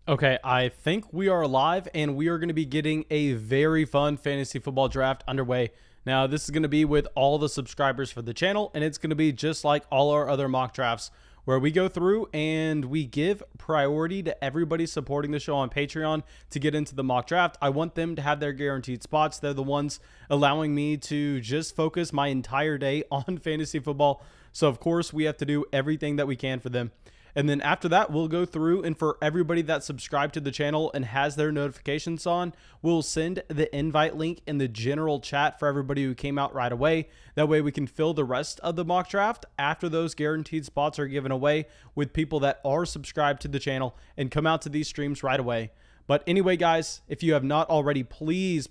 Okay, I think we are live and we are going to be getting a very fun fantasy football draft underway. Now, this is going to be with all the subscribers for the channel, and it's going to be just like all our other mock drafts where we go through and we give priority to everybody supporting the show on Patreon to get into the mock draft. I want them to have their guaranteed spots. They're the ones allowing me to just focus my entire day on fantasy football. So, of course, we have to do everything that we can for them. And then after that, we'll go through, and for everybody that subscribed to the channel and has their notifications on, we'll send the invite link in the general chat for everybody who came out right away. That way we can fill the rest of the mock draft after those guaranteed spots are given away with people that are subscribed to the channel and come out to these streams right away. But anyway, guys, if you have not already, please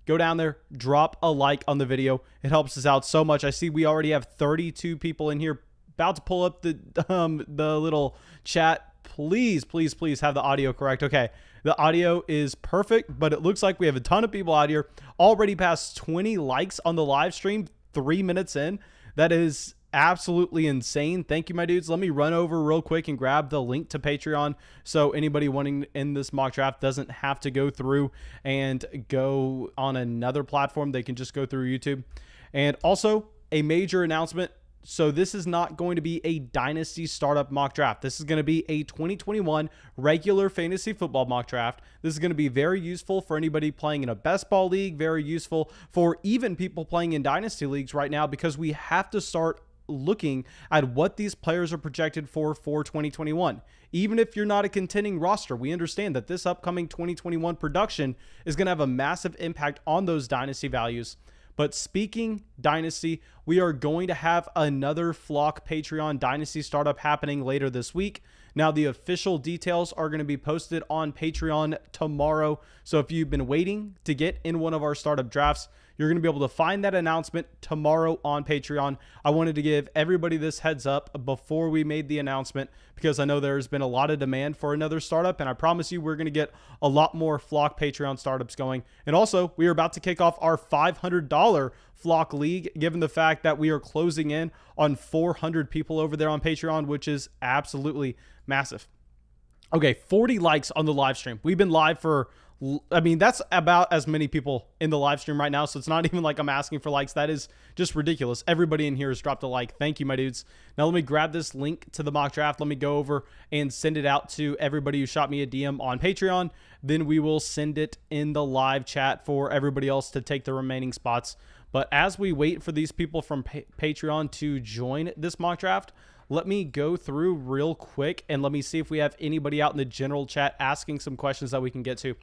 go down there, drop a like on the video. It helps us out so much. I see we already have 32 people in here. About to pull up the little chat. Please have the audio correct. Okay, the audio is perfect, but it looks like we have a ton of people out here. Already past 20 likes on the live stream 3 minutes in. That is absolutely insane. Thank you, my dudes. Let me run over real quick and grab the link to Patreon so anybody wanting in this mock draft doesn't have to go through and go on another platform. They can just go through YouTube. And also a major announcement. So this is not going to be a dynasty startup mock draft. This is going to be a 2021 regular fantasy football mock draft. This is going to be very useful for anybody playing in a best ball league, very useful for even people playing in dynasty leagues right now, because we have to start looking at what these players are projected for 2021. Even if you're not a contending roster, we understand that this upcoming 2021 production is going to have a massive impact on those dynasty values. But speaking dynasty, we are going to have another Flock Patreon dynasty startup happening later this week. Now, the official details are going to be posted on Patreon tomorrow. So if you've been waiting to get in one of our startup drafts, you're going to be able to find that announcement tomorrow on Patreon. I wanted to give everybody this heads up before we made the announcement, because I know there's been a lot of demand for another startup, and I promise you we're going to get a lot more Flock Patreon startups going. And also, we are about to kick off our $500 Flock League, given the fact that we are closing in on 400 people over there on Patreon, which is absolutely massive. Okay, 40 likes on the live stream. We've been live for, I mean, that's about as many people in the live stream right now, so it's not even like I'm asking for likes. That is just ridiculous. Everybody in here has dropped a like. Thank you, my dudes. Now let me grab this link to the mock draft. Let me go over and send it out to everybody who shot me a DM on Patreon. Then we will send it in the live chat for everybody else to take the remaining spots. But as we wait for these people from Patreon to join this mock draft, let me go through real quick and let me see if we have anybody out in the general chat asking some questions that we can get to.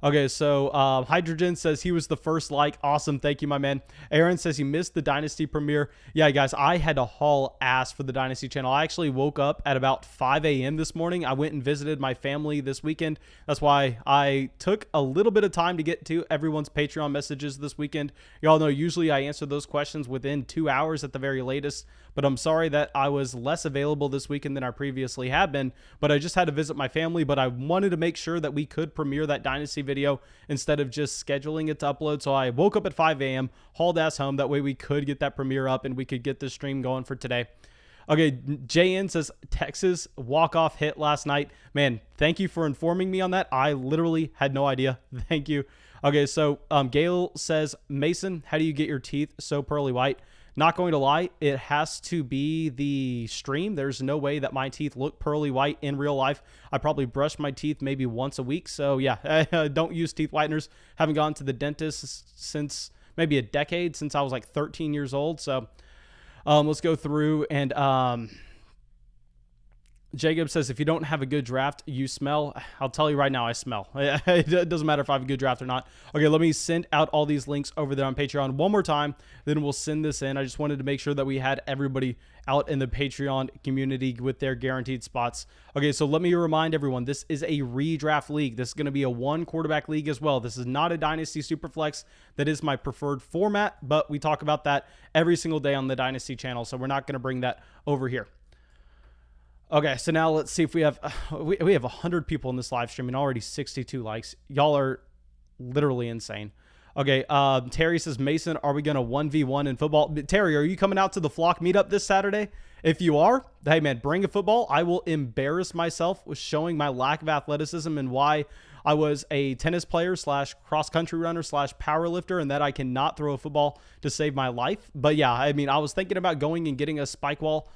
Okay, so Hydrogen says he was the first like. Awesome. Thank you, my man. Aaron says he missed the Dynasty premiere. Yeah, guys, I had to haul ass for the Dynasty channel. I actually woke up at about 5 a.m. this morning. I went and visited my family this weekend. That's why I took a little bit of time to get to everyone's Patreon messages this weekend. Y'all know usually I answer those questions within 2 hours at the very latest, but I'm sorry that I was less available this weekend than I previously have been, but I just had to visit my family. But I wanted to make sure that we could premiere that Dynasty video instead of just scheduling it to upload. So I woke up at 5 a.m., hauled ass home. That way we could get that premiere up and we could get this stream going for today. Okay, JN says Texas walk-off hit last night. Man, thank you for informing me on that. I literally had no idea. Thank you. Okay, so Gail says, Mason, how do you get your teeth so pearly white? Not going to lie, it has to be the stream. There's no way that my teeth look pearly white in real life. I probably brush my teeth maybe once a week. So yeah, I don't use teeth whiteners. Haven't gone to the dentist since maybe a decade, since I was like 13 years old. So let's go through and Jacob says, if you don't have a good draft, you smell. I'll tell you right now, I smell. It doesn't matter if I have a good draft or not. Okay, let me send out all these links over there on Patreon one more time. Then we'll send this in. I just wanted to make sure that we had everybody out in the Patreon community with their guaranteed spots. Okay, so let me remind everyone, this is a redraft league. This is going to be a one quarterback league as well. This is not a Dynasty Superflex. That is my preferred format, but we talk about that every single day on the Dynasty channel, so we're not going to bring that over here. Okay, so now let's see if we have we have 100 people in this live stream and already 62 likes. Y'all are literally insane. Okay, Terry says, Mason, are we going to 1v1 in football? Terry, are you coming out to the Flock meetup this Saturday? If you are, hey man, bring a football. I will embarrass myself with showing my lack of athleticism and why I was a tennis player slash cross country runner slash power lifter and that I cannot throw a football to save my life. But yeah, I mean, I was thinking about going and getting a spike ball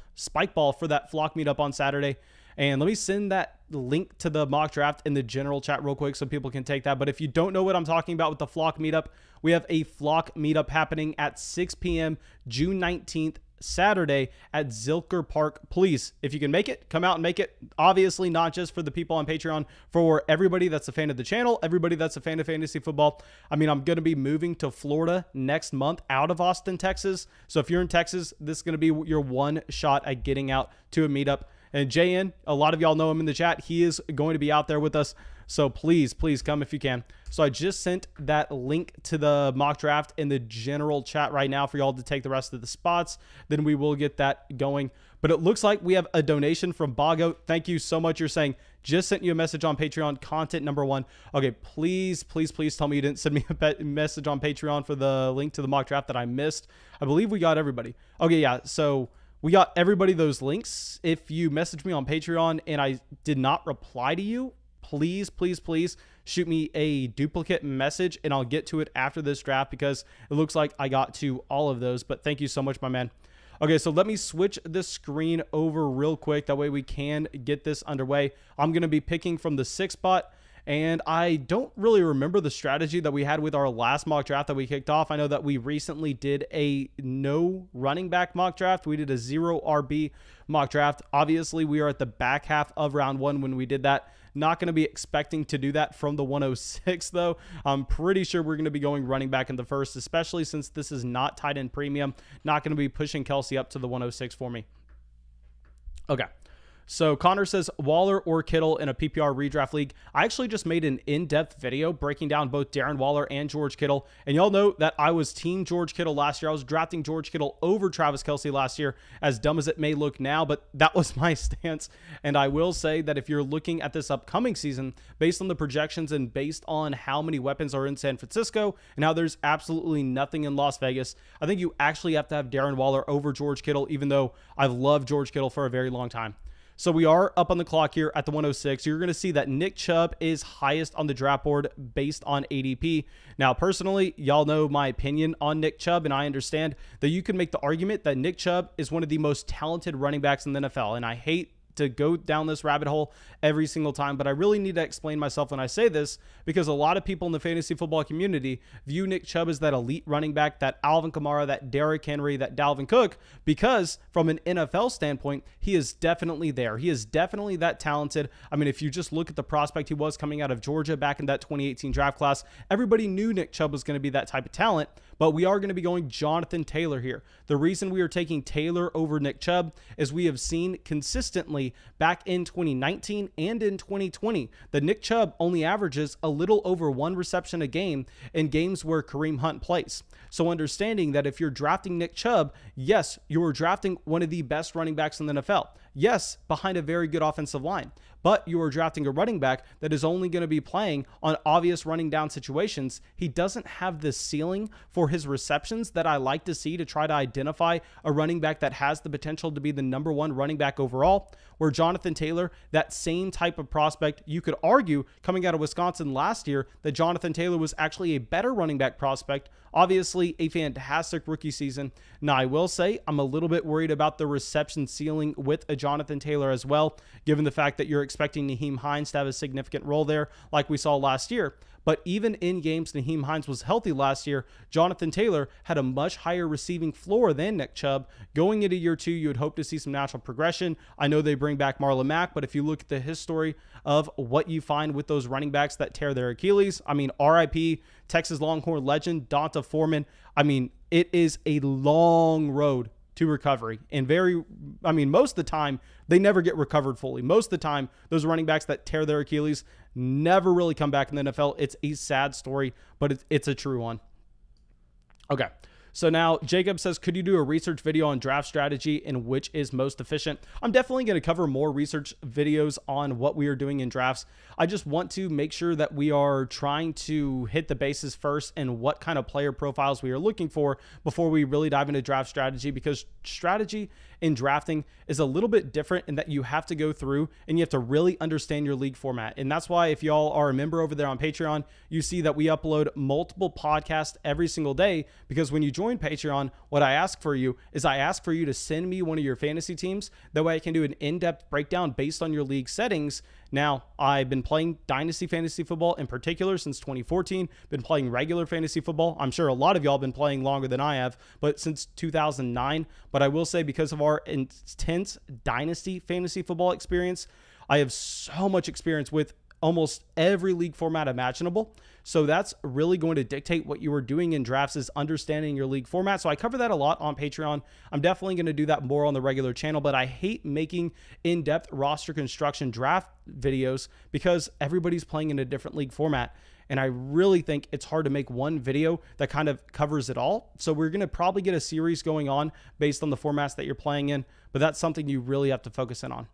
for that Flock meetup on Saturday. And let me send that link to the mock draft in the general chat real quick so people can take that. But if you don't know what I'm talking about with the Flock meetup, we have a Flock meetup happening at 6 p.m. June 19th, Saturday at Zilker Park. Please, if you can make it, come out and make it. Obviously, not just for the people on Patreon, for everybody that's a fan of the channel, everybody that's a fan of fantasy football. I mean, I'm going to be moving to Florida next month out of Austin, Texas. So if you're in Texas, this is going to be your one shot at getting out to a meetup. And JN, a lot of y'all know him in the chat. He is going to be out there with us. So please, please come if you can. So I just sent that link to the mock draft in the general chat right now for y'all to take the rest of the spots. Then we will get that going. But it looks like we have a donation from Bago. Thank you so much. You're saying, just sent you a message on Patreon, content number 1. Okay, please, please, please tell me you didn't send me a message on Patreon for the link to the mock draft that I missed. I believe we got everybody. Okay, yeah, so we got everybody those links. If you message me on Patreon and I did not reply to you, please, please, please shoot me a duplicate message and I'll get to it after this draft because it looks like I got to all of those. But thank you so much, my man. Okay, so let me switch the screen over real quick. That way we can get this underway. I'm going to be picking from the 6th spot. And I don't really remember the strategy that we had with our last mock draft that we kicked off. I know that we recently did a no running back mock draft. We did a 0 RB mock draft. Obviously, we are at the back half of round 1 when we did that. Not going to be expecting to do that from the 106, though. I'm pretty sure we're going to be going running back in the first, especially since this is not tight end premium. Not going to be pushing Kelsey up to the 106 for me. Okay. So Connor says Waller or Kittle in a PPR redraft league. I actually just made an in-depth video breaking down both Darren Waller and George Kittle. And y'all know that I was team George Kittle last year. I was drafting George Kittle over Travis Kelce last year, as dumb as it may look now, but that was my stance. And I will say that if you're looking at this upcoming season, based on the projections and based on how many weapons are in San Francisco and how there's absolutely nothing in Las Vegas, I think you actually have to have Darren Waller over George Kittle, even though I've loved George Kittle for a very long time. So we are up on the clock here at the 106. You're going to see that Nick Chubb is highest on the draft board based on ADP. Now, personally, y'all know my opinion on Nick Chubb, and I understand that you can make the argument that Nick Chubb is one of the most talented running backs in the NFL, and I hate to go down this rabbit hole every single time, but I really need to explain myself when I say this because a lot of people in the fantasy football community view Nick Chubb as that elite running back, that Alvin Kamara, that Derrick Henry, that Dalvin Cook, because from an NFL standpoint, he is definitely there. He is definitely that talented. I mean, if you just look at the prospect he was coming out of Georgia back in that 2018 draft class, everybody knew Nick Chubb was going to be that type of talent, but we are going to be going Jonathan Taylor here. The reason we are taking Taylor over Nick Chubb is we have seen consistently back in 2019 and in 2020 that Nick Chubb only averages a little over 1 reception a game in games where Kareem Hunt plays. So understanding that if you're drafting Nick Chubb, yes, you're drafting one of the best running backs in the NFL. Yes, behind a very good offensive line, but you are drafting a running back that is only going to be playing on obvious running down situations. He doesn't have the ceiling for his receptions that I like to see to try to identify a running back that has the potential to be the number 1 running back overall, where Jonathan Taylor, that same type of prospect, you could argue coming out of Wisconsin last year that Jonathan Taylor was actually a better running back prospect. Obviously, a fantastic rookie season. Now, I will say I'm a little bit worried about the reception ceiling with a Jonathan Taylor as well, given the fact that you're expecting Nyheim Hines to have a significant role there like we saw last year. But even in games Nyheim Hines was healthy last year, Jonathan Taylor had a much higher receiving floor than Nick Chubb. Going into year 2, you would hope to see some natural progression. I know they bring back Marlon Mack, but if you look at the history of what you find with those running backs that tear their Achilles, I mean, RIP, Texas Longhorn legend, Donta Foreman, I mean, it is a long road to recovery. And most of the time, they never get recovered fully. Most of the time, those running backs that tear their Achilles never really come back in the NFL. It's a sad story, but it's a true one. Okay. So now Jacob says, could you do a research video on draft strategy and which is most efficient? I'm definitely going to cover more research videos on what we are doing in drafts. I just want to make sure that we are trying to hit the bases first and what kind of player profiles we are looking for before we really dive into draft strategy, because strategy in drafting is a little bit different in that you have to go through and you have to really understand your league format. And that's why if y'all are a member over there on Patreon, you see that we upload multiple podcasts every single day, because when you join Patreon, what I ask for you is I ask for you to send me one of your fantasy teams. That way I can do an in-depth breakdown based on your league settings. Now, I've been playing Dynasty Fantasy Football in particular since 2014, been playing regular fantasy football. I'm sure a lot of y'all have been playing longer than I have, but since 2009. But I will say, because of our intense Dynasty Fantasy Football experience, I have so much experience with almost every league format imaginable. So that's really going to dictate what you are doing in drafts, is understanding your league format. So I cover that a lot on Patreon. I'm definitely going to do that more on the regular channel, but I hate making in-depth roster construction draft videos because everybody's playing in a different league format. And I really think it's hard to make one video that kind of covers it all. So we're going to probably get a series going on based on the formats that you're playing in, but that's something you really have to focus in on.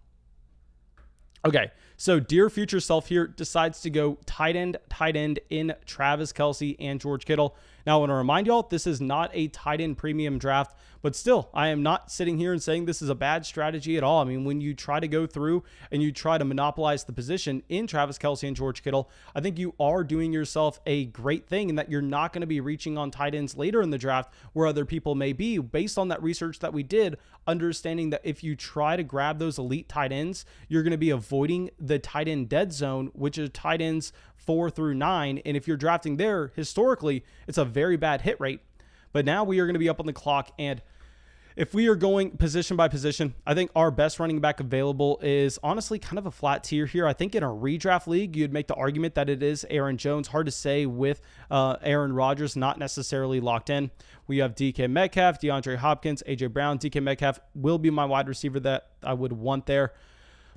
Okay, so dear future self here decides to go tight end in Travis Kelce and George Kittle. Now, I want to remind y'all, this is not a tight end premium draft, but still, I am not sitting here and saying this is a bad strategy at all. I mean, when you try to go through and you try to monopolize the position in Travis Kelce and George Kittle, I think you are doing yourself a great thing in that you're not going to be reaching on tight ends later in the draft where other people may be, based on that research that we did, understanding that if you try to grab those elite tight ends, you're going to be avoiding the tight end dead zone, which is tight ends 4 through 9. And if you're drafting there, historically, it's a very bad hit rate. But now we are going to be up on the clock. And if we are going position by position, I think our best running back available is honestly kind of a flat tier here. I think in a redraft league, you'd make the argument that it is Aaron Jones. Hard to say with Aaron Rodgers not necessarily locked in. We have DK Metcalf, DeAndre Hopkins, AJ Brown. DK Metcalf will be my wide receiver that I would want there.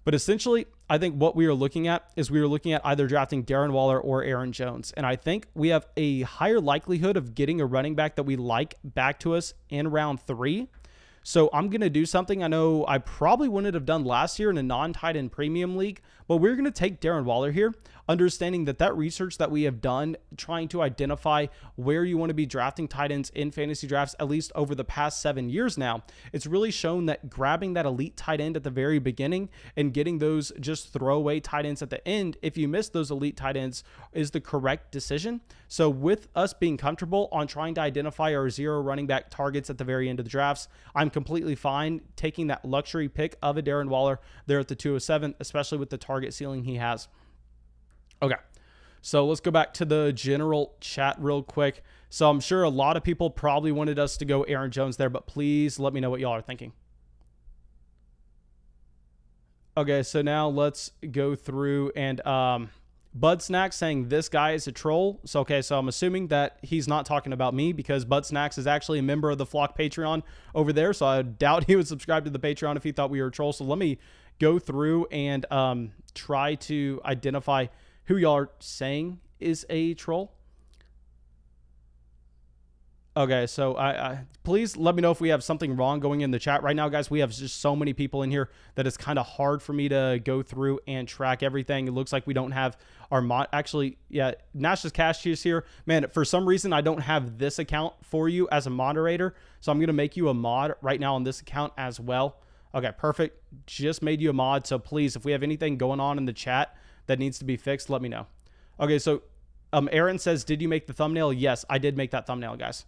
But essentially, I think what we are looking at is we are looking at either drafting Darren Waller or Aaron Jones. And I think we have a higher likelihood of getting a running back that we like back to us in round 3. So I'm going to do something I know I probably wouldn't have done last year in a non-tight end premium league, but we're going to take Darren Waller here, understanding that research that we have done, trying to identify where you want to be drafting tight ends in fantasy drafts, at least over the past 7 years now. It's really shown that grabbing that elite tight end at the very beginning and getting those just throwaway tight ends at the end, if you miss those elite tight ends, is the correct decision. So with us being comfortable on trying to identify our 0 running back targets at the very end of the drafts, I'm completely fine taking that luxury pick of a Darren Waller there at the 207, especially with the target ceiling he has. Okay, so let's go back to the general chat real quick. So I'm sure a lot of people probably wanted us to go Aaron Jones there, but please let me know what y'all are thinking. Okay, so now let's go through and Bud Snacks saying this guy is a troll. So, okay, so I'm assuming that he's not talking about me because Bud Snacks is actually a member of the Flock Patreon over there. So I doubt he would subscribe to the Patreon if he thought we were a troll. So let me go through and try to identify who y'all are saying is a troll. Okay, so I please let me know if we have something wrong going in the chat right now, guys. We have just so many people in here that it's kind of hard for me to go through and track everything. It looks like we don't have our mod. Actually, yeah, Nash's Cash is here. Man, for some reason, I don't have this account for you as a moderator. So I'm going to make you a mod right now on this account as well. Okay, perfect. Just made you a mod. So please, if we have anything going on in the chat that needs to be fixed, let me know. Okay, so Aaron says, did you make the thumbnail? Yes, I did make that thumbnail, guys.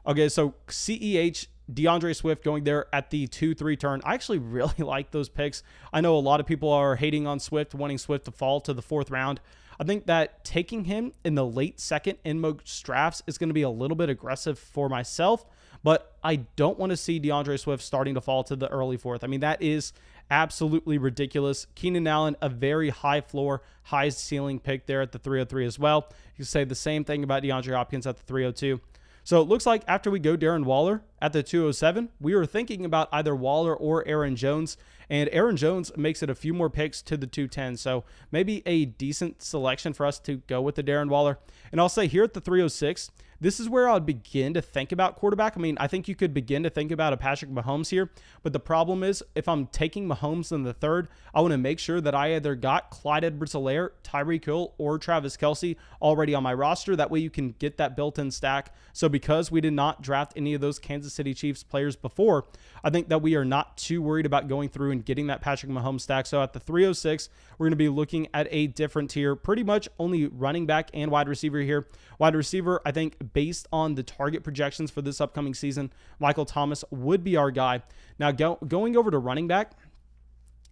Okay, so CEH, DeAndre Swift going there at the 2-3 turn. I actually really like those picks. I know a lot of people are hating on Swift, wanting Swift to fall to the 4th round. I think that taking him in the late 2nd in most drafts is going to be a little bit aggressive for myself, but I don't want to see DeAndre Swift starting to fall to the early 4th. I mean, that is absolutely ridiculous. Keenan Allen, a very high floor, high ceiling pick there at the 303 as well. You can say the same thing about DeAndre Hopkins at the 302. So it looks like after we go Darren Waller at the 207, we were thinking about either Waller or Aaron Jones, and Aaron Jones makes it a few more picks to the 210. So maybe a decent selection for us to go with the Darren Waller. And I'll say here at the 306, this is where I would begin to think about quarterback. I mean, I think you could begin to think about a Patrick Mahomes here, but the problem is if I'm taking Mahomes in the third, I want to make sure that I either got Clyde Edwards-Helaire, Tyreek Hill, or Travis Kelce already on my roster. That way you can get that built-in stack. So because we did not draft any of those Kansas City Chiefs players before, I think that we are not too worried about going through and getting that Patrick Mahomes stack. So at the 306, we're going to be looking at a different tier, pretty much only running back and wide receiver here. Wide receiver, I think based on the target projections for this upcoming season, Michael Thomas would be our guy. Now going over to running back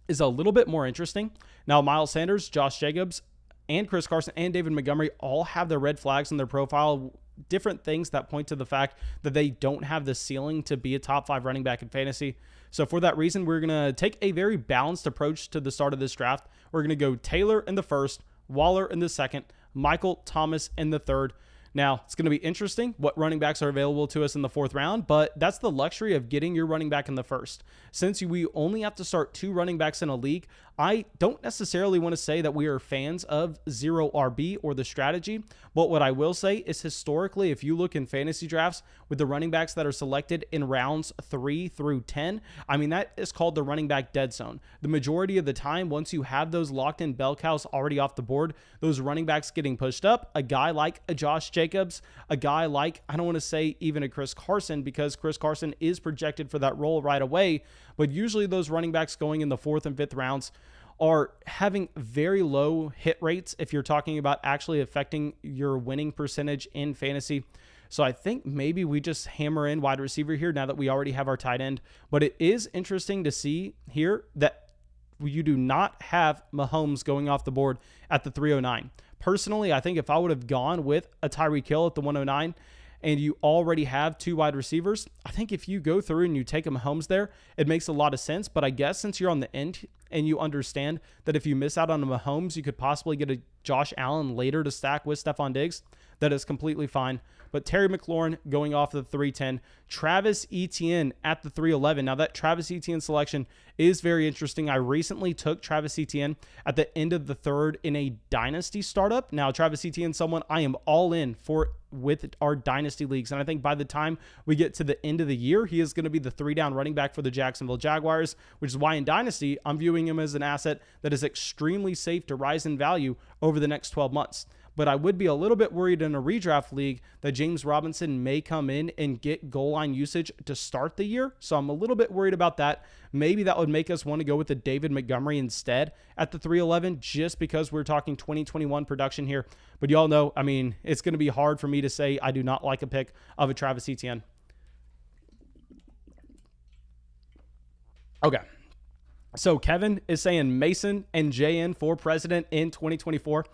is a little bit more interesting. Now Miles Sanders, Josh Jacobs, and Chris Carson and David Montgomery all have their red flags in their profile, different things that point to the fact that they don't have the ceiling to be a top 5 running back in fantasy. So for that reason, we're going to take a very balanced approach to the start of this draft. We're going to go Taylor in the first, Waller in the second, Michael Thomas in the third. Now, it's going to be interesting what running backs are available to us in the 4th round, but that's the luxury of getting your running back in the first. Since we only have to start 2 running backs in a league, I don't necessarily want to say that we are fans of 0 RB or the strategy, but what I will say is historically, if you look in fantasy drafts with the running backs that are selected in rounds 3 through 10, I mean, that is called the running back dead zone. The majority of the time, once you have those locked in bell cows already off the board, those running backs getting pushed up, a guy like a Josh Jacobs, a guy like, I don't want to say even a Chris Carson, because Chris Carson is projected for that role right away, but usually those running backs going in the 4th and 5th rounds are having very low hit rates if you're talking about actually affecting your winning percentage in fantasy. So I think maybe we just hammer in wide receiver here now that we already have our tight end. But it is interesting to see here that you do not have Mahomes going off the board at the 309. Personally, I think if I would have gone with a Tyreek Hill at the 109 and you already have 2 wide receivers, I think if you go through and you take a Mahomes there, it makes a lot of sense. But I guess since you're on the end and you understand that if you miss out on a Mahomes, you could possibly get a Josh Allen later to stack with Stephon Diggs, that is completely fine. But Terry McLaurin going off the 310, Travis Etienne at the 311. Now that Travis Etienne selection is very interesting. I recently took Travis Etienne at the end of the 3rd in a dynasty startup. Now Travis Etienne, someone I am all in for with our dynasty leagues. And I think by the time we get to the end of the year, he is going to be the 3-down running back for the Jacksonville Jaguars, which is why in dynasty, I'm viewing him as an asset that is extremely safe to rise in value over the next 12 months. But I would be a little bit worried in a redraft league that James Robinson may come in and get goal line usage to start the year. So I'm a little bit worried about that. Maybe that would make us want to go with the David Montgomery instead at the 311, just because we're talking 2021 production here. But y'all know, I mean, it's going to be hard for me to say I do not like a pick of a Travis Etienne. Okay. So Kevin is saying Mason and JN for president in 2024.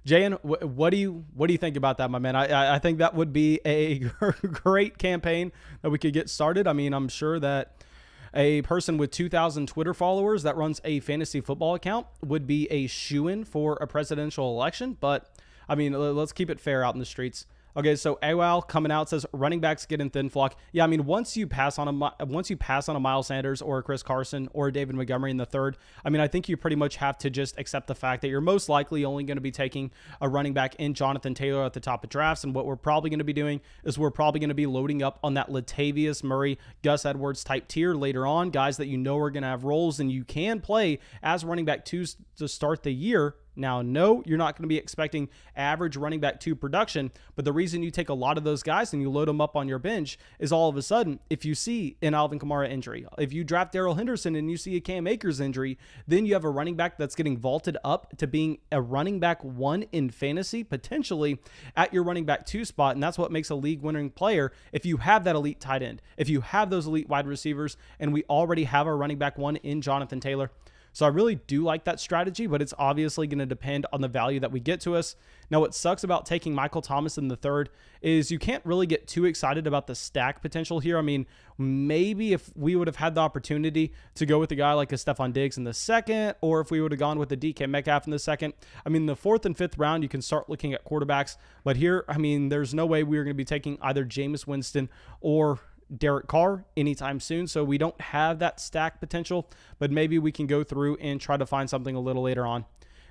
JN, what do you think about that, my man? I think that would be a great campaign that we could get started. I mean, I'm sure that a person with 2,000 Twitter followers that runs a fantasy football account would be a shoo-in for a presidential election. But I mean, let's keep it fair out in the streets. Okay, so AWAL coming out says running backs get in thin flock. Yeah, I mean, once you pass on a Miles Sanders or a Chris Carson or a David Montgomery in the 3rd, I mean, I think you pretty much have to just accept the fact that you're most likely only going to be taking a running back in Jonathan Taylor at the top of drafts. And what we're probably going to be doing is we're probably going to be loading up on that Latavius Murray, Gus Edwards type tier later on, guys that you know are going to have roles and you can play as running back 2s to start the year. Now, no, you're not going to be expecting average running back 2 production, but the reason you take a lot of those guys and you load them up on your bench is all of a sudden, if you see an Alvin Kamara injury, if you draft Darrell Henderson and you see a Cam Akers injury, then you have a running back that's getting vaulted up to being a running back 1 in fantasy, potentially at your running back 2 spot, and that's what makes a league-winning player if you have that elite tight end, if you have those elite wide receivers, and we already have our running back 1 in Jonathan Taylor. So I really do like that strategy, but it's obviously going to depend on the value that we get to us. Now, what sucks about taking Michael Thomas in the 3rd is you can't really get too excited about the stack potential here. I mean, maybe if we would have had the opportunity to go with a guy like a Stephon Diggs in the 2nd, or if we would have gone with a DK Metcalf in the 2nd, I mean, the 4th and 5th round, you can start looking at quarterbacks. But here, I mean, there's no way we're going to be taking either Jameis Winston or Derek Carr anytime soon, so we don't have that stack potential, but maybe we can go through and try to find something a little later on.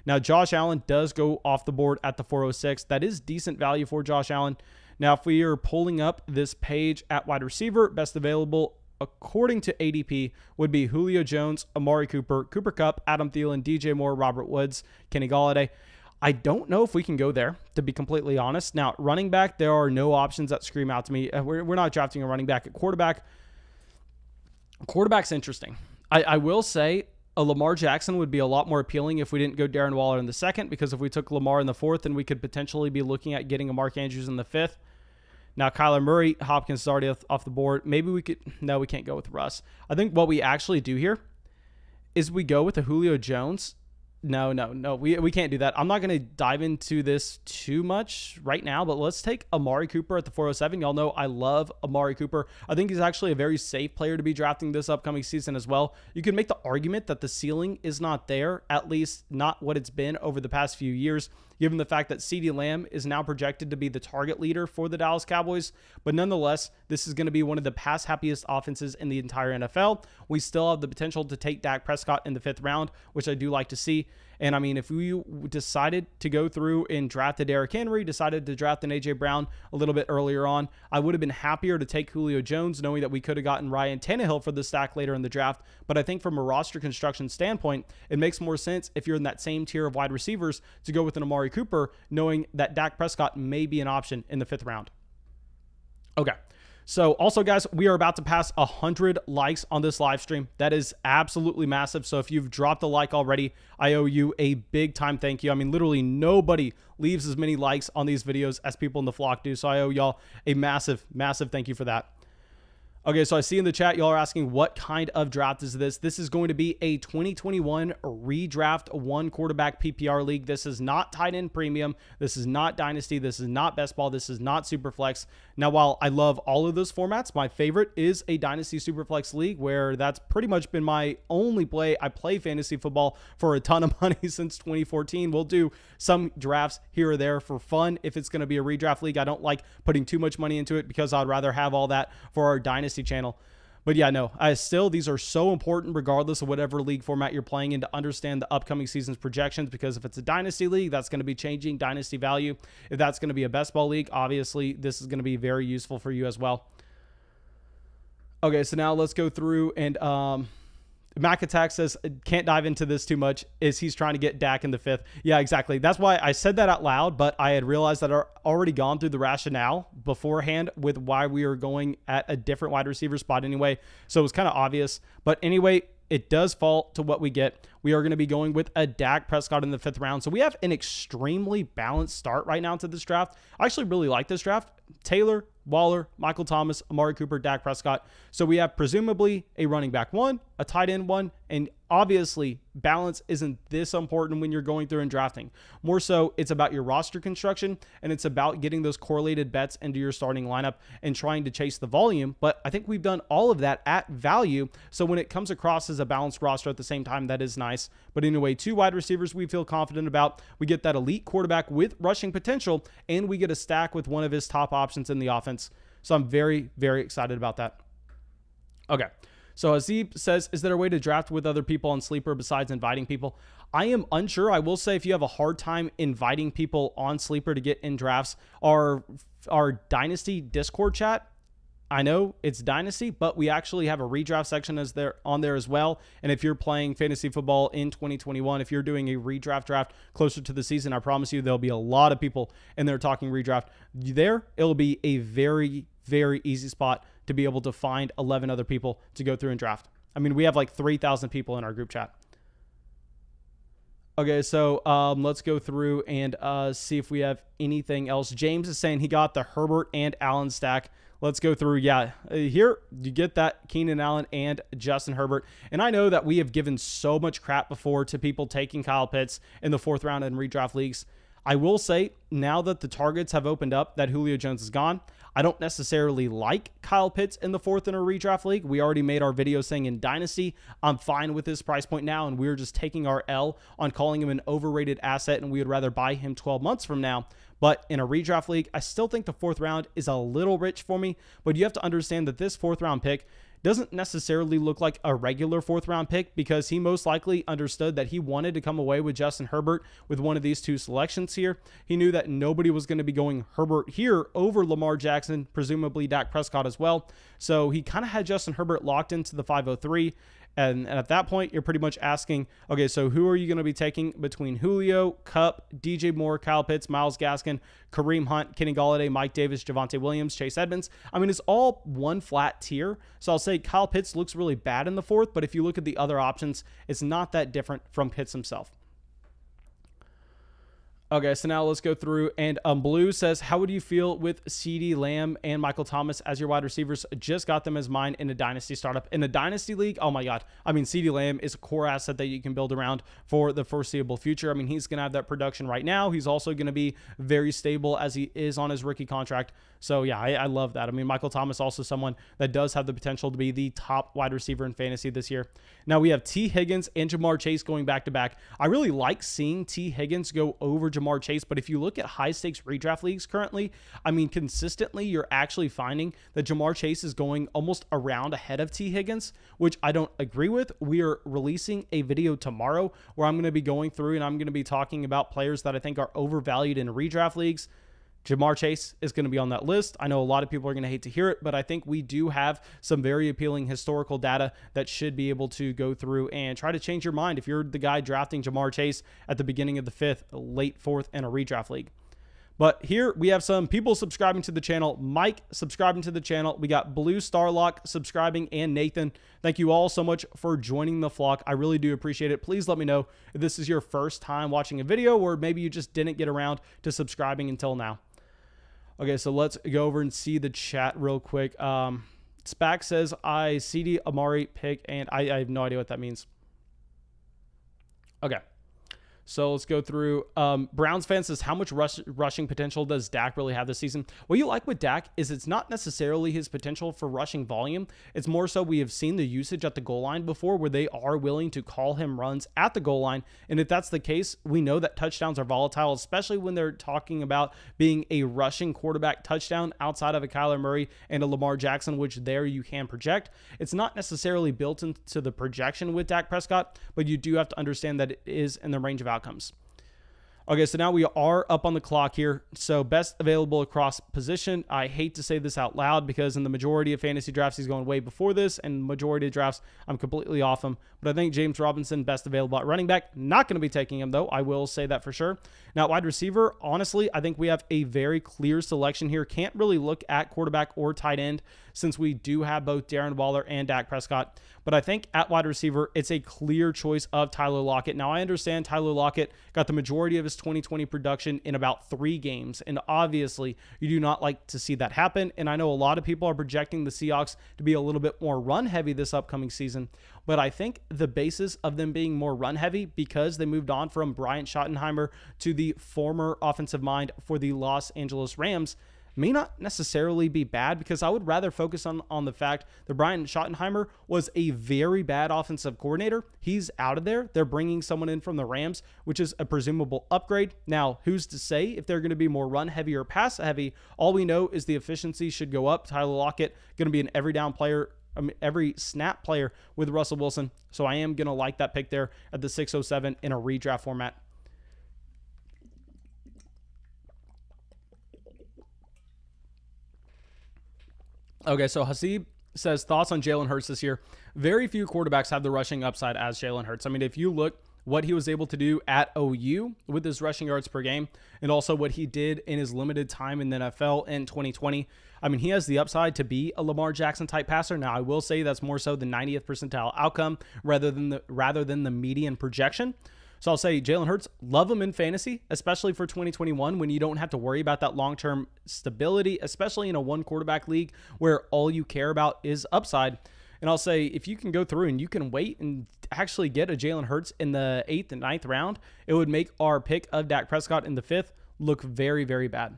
Now, Josh Allen does go off the board at the 406. That is decent value for Josh Allen. Now, if we are pulling up this page at wide receiver, best available according to ADP would be Julio Jones, Amari Cooper, Cooper Kupp, Adam Thielen, DJ Moore, Robert Woods, Kenny Golladay. I don't know if we can go there, to be completely honest. Now, running back, there are no options that scream out to me. We're not drafting a running back at quarterback. Quarterback's interesting. I will say a Lamar Jackson would be a lot more appealing if we didn't go Darren Waller in the second, because if we took Lamar in the fourth, then we could potentially be looking at getting a Mark Andrews in the fifth. Now, Kyler Murray, Hopkins is already off the board. Maybe we could, no, we can't go with Russ. I think what we actually do here is we go with a Julio Jones. No, we can't do that. I'm not going to dive into this too much right now, but let's take Amari Cooper at the 407. Y'all know I love Amari Cooper. I think he's actually a very safe player to be drafting this upcoming season as well. You can make the argument that the ceiling is not there, at least not what it's been over the past few years, given the fact that CeeDee Lamb is now projected to be the target leader for the Dallas Cowboys. But nonetheless, this is going to be one of the pass happiest offenses in the entire NFL. We still have the potential to take Dak Prescott in the 5th round, which I do like to see. And I mean, if we decided to go through and draft a Derrick Henry, decided to draft an A.J. Brown a little bit earlier on, I would have been happier to take Julio Jones, knowing that we could have gotten Ryan Tannehill for the stack later in the draft. But I think from a roster construction standpoint, it makes more sense if you're in that same tier of wide receivers to go with an Amari Cooper, knowing that Dak Prescott may be an option in the 5th round. Okay. So also, guys, we are about to pass 100 likes on this live stream. That is absolutely massive. So if you've dropped a like already, I owe you a big time thank you. I mean, literally nobody leaves as many likes on these videos as people in the flock do. So I owe y'all a massive, massive thank you for that. Okay, so I see in the chat, y'all are asking what kind of draft is this? This is going to be a 2021 redraft 1 quarterback PPR league. This is not tight end premium. This is not dynasty. This is not best ball. This is not superflex. Now, while I love all of those formats, my favorite is a dynasty superflex league, where that's pretty much been my only play. I play fantasy football for a ton of money since 2014. We'll do some drafts here or there for fun. If it's going to be a redraft league, I don't like putting too much money into it because I'd rather have all that for our dynasty channel. But yeah, no, these are so important regardless of whatever league format you're playing in, to understand the upcoming season's projections, because if it's a dynasty league, that's going to be changing dynasty value. If that's going to be a best ball league, obviously this is going to be very useful for you as well. Okay, so now let's go through and Mac Attack says, can't dive into this too much, is he's trying to get Dak in the 5th. Yeah, exactly. That's why I said that out loud, but I had realized that I'd already gone through the rationale beforehand with why we are going at a different wide receiver spot anyway. So it was kind of obvious. But anyway, it does fall to what we get. We are going to be going with a Dak Prescott in the 5th round. So we have an extremely balanced start right now to this draft. I actually really like this draft. Taylor, Waller, Michael Thomas, Amari Cooper, Dak Prescott. So we have presumably a running back 1, a tight end 1, and obviously balance isn't this important when you're going through and drafting. More so, it's about your roster construction, and it's about getting those correlated bets into your starting lineup and trying to chase the volume. But I think we've done all of that at value. So when it comes across as a balanced roster at the same time, that is nice. But anyway, 2 wide receivers we feel confident about. We get that elite quarterback with rushing potential, and we get a stack with one of his top options in the offense. So I'm very, very excited about that. Okay. So Azib says, is there a way to draft with other people on Sleeper besides inviting people? I am unsure. I will say, if you have a hard time inviting people on Sleeper to get in drafts, our Dynasty Discord chat, I know it's Dynasty, but we actually have a redraft section on there as well. And if you're playing fantasy football in 2021, if you're doing a redraft draft closer to the season, I promise you there'll be a lot of people in there talking redraft. It'll be a very, very easy spot to be able to find 11 other people to go through and draft. I mean, we have like 3,000 people in our group chat. Okay, so let's go through and see if we have anything else. James is saying he got the Herbert and Allen stack. Let's go through. Yeah, here you get that Keenan Allen and Justin Herbert. And I know that we have given so much crap before to people taking Kyle Pitts in the 4th round in redraft leagues. I will say, now that the targets have opened up, that Julio Jones is gone, I don't necessarily like Kyle Pitts in the 4th in a redraft league. We already made our video saying in Dynasty, I'm fine with this price point now, and we're just taking our L on calling him an overrated asset, and we would rather buy him 12 months from now. But in a redraft league, I still think the 4th round is a little rich for me, but you have to understand that this 4th round pick doesn't necessarily look like a regular 4th round pick because he most likely understood that he wanted to come away with Justin Herbert with one of these 2 selections here. He knew that nobody was going to be going Herbert here over Lamar Jackson, presumably Dak Prescott as well. So he kind of had Justin Herbert locked into the 503. And at that point, you're pretty much asking, okay, so who are you going to be taking between Julio, Kupp, DJ Moore, Kyle Pitts, Myles Gaskin, Kareem Hunt, Kenny Golladay, Mike Davis, Javonte Williams, Chase Edmonds? I mean, it's all one flat tier. So I'll say Kyle Pitts looks really bad in the 4th, but if you look at the other options, it's not that different from Pitts himself. Okay, so now let's go through. And Blue says, how would you feel with CeeDee Lamb and Michael Thomas as your wide receivers? Just got them as mine in a dynasty startup. In a dynasty league, oh my God. I mean, CeeDee Lamb is a core asset that you can build around for the foreseeable future. I mean, he's going to have that production right now. He's also going to be very stable as he is on his rookie contract. So yeah, I love that. I mean, Michael Thomas also someone that does have the potential to be the top wide receiver in fantasy this year. Now we have T. Higgins and Jamar Chase going back to back. I really like seeing T. Higgins go over Jamar Chase, but if you look at high stakes redraft leagues currently, I mean, consistently you're actually finding that Jamar Chase is going almost around ahead of T. Higgins, which I don't agree with. We are releasing a video tomorrow where I'm going to be going through and I'm going to be talking about players that I think are overvalued in redraft leagues. Jamar Chase is going to be on that list. I know a lot of people are going to hate to hear it, but I think we do have some very appealing historical data that should be able to go through and try to change your mind if you're the guy drafting Jamar Chase at the beginning of the 5th, late 4th in a redraft league. But here we have some people subscribing to the channel. Mike subscribing to the channel. We got Blue Starlock subscribing and Nathan. Thank you all so much for joining the flock. I really do appreciate it. Please let me know if this is your first time watching a video or maybe you just didn't get around to subscribing until now. Okay, so let's go over and see the chat real quick. Spac says, I CeeDee Amari pick, and I have no idea what that means. Okay. So let's go through. Browns fan says, how much rushing potential does Dak really have this season? What you like with Dak is it's not necessarily his potential for rushing volume. It's more so we have seen the usage at the goal line before where they are willing to call him runs at the goal line. And if that's the case, we know that touchdowns are volatile, especially when they're talking about being a rushing quarterback touchdown outside of a Kyler Murray and a Lamar Jackson, which there you can project. It's not necessarily built into the projection with Dak Prescott, but you do have to understand that it is in the range of outcomes. Okay, so now we are up on the clock here. So best available across position. I hate to say this out loud because in the majority of fantasy drafts, he's going way before this, and majority of drafts, I'm completely off him. But I think James Robinson, best available at running back. Not going to be taking him, though. I will say that for sure. Now, wide receiver, honestly, I think we have a very clear selection here. Can't really look at quarterback or tight end since we do have both Darren Waller and Dak Prescott. But I think at wide receiver, it's a clear choice of Tyler Lockett. Now, I understand Tyler Lockett got the majority of his 2020 production in about 3 games. And obviously, you do not like to see that happen. And I know a lot of people are projecting the Seahawks to be a little bit more run heavy this upcoming season. But I think the basis of them being more run heavy because they moved on from Brian Schottenheimer to the former offensive mind for the Los Angeles Rams may not necessarily be bad, because I would rather focus on the fact that Brian Schottenheimer was a very bad offensive coordinator. He's out of there. They're bringing someone in from the Rams, which is a presumable upgrade. Now, who's to say if they're going to be more run heavy or pass heavy? All we know is the efficiency should go up. Tyler Lockett going to be an every down player, every snap player with Russell Wilson. So I am going to like that pick there at the 607 in a redraft format. Okay, so Hasib says, thoughts on Jalen Hurts this year. Very few quarterbacks have the rushing upside as Jalen Hurts. I mean, if you look what he was able to do at OU with his rushing yards per game and also what he did in his limited time in the NFL in 2020, I mean, he has the upside to be a Lamar Jackson type passer. Now, I will say that's more so the 90th percentile outcome rather than the median projection. So I'll say Jalen Hurts, love him in fantasy, especially for 2021 when you don't have to worry about that long-term stability, especially in a one quarterback league where all you care about is upside. And I'll say if you can go through and you can wait and actually get a Jalen Hurts in the 8th and 9th round, it would make our pick of Dak Prescott in the 5th look very, very bad.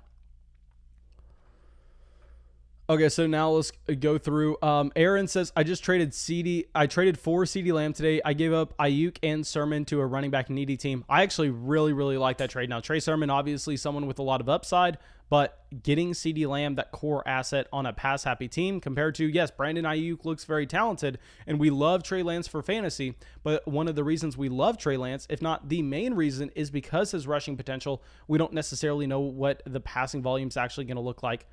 Okay, so now let's go through. Aaron says, I traded for CeeDee Lamb today. I gave up Ayuk and Sermon to a running back needy team. I actually really, really like that trade. Now, Trey Sermon, obviously someone with a lot of upside, but getting CeeDee Lamb, that core asset on a pass-happy team compared to, yes, Brandon Ayuk looks very talented, and we love Trey Lance for fantasy, but one of the reasons we love Trey Lance, if not the main reason, is because his rushing potential. We don't necessarily know what the passing volume is actually going to look like.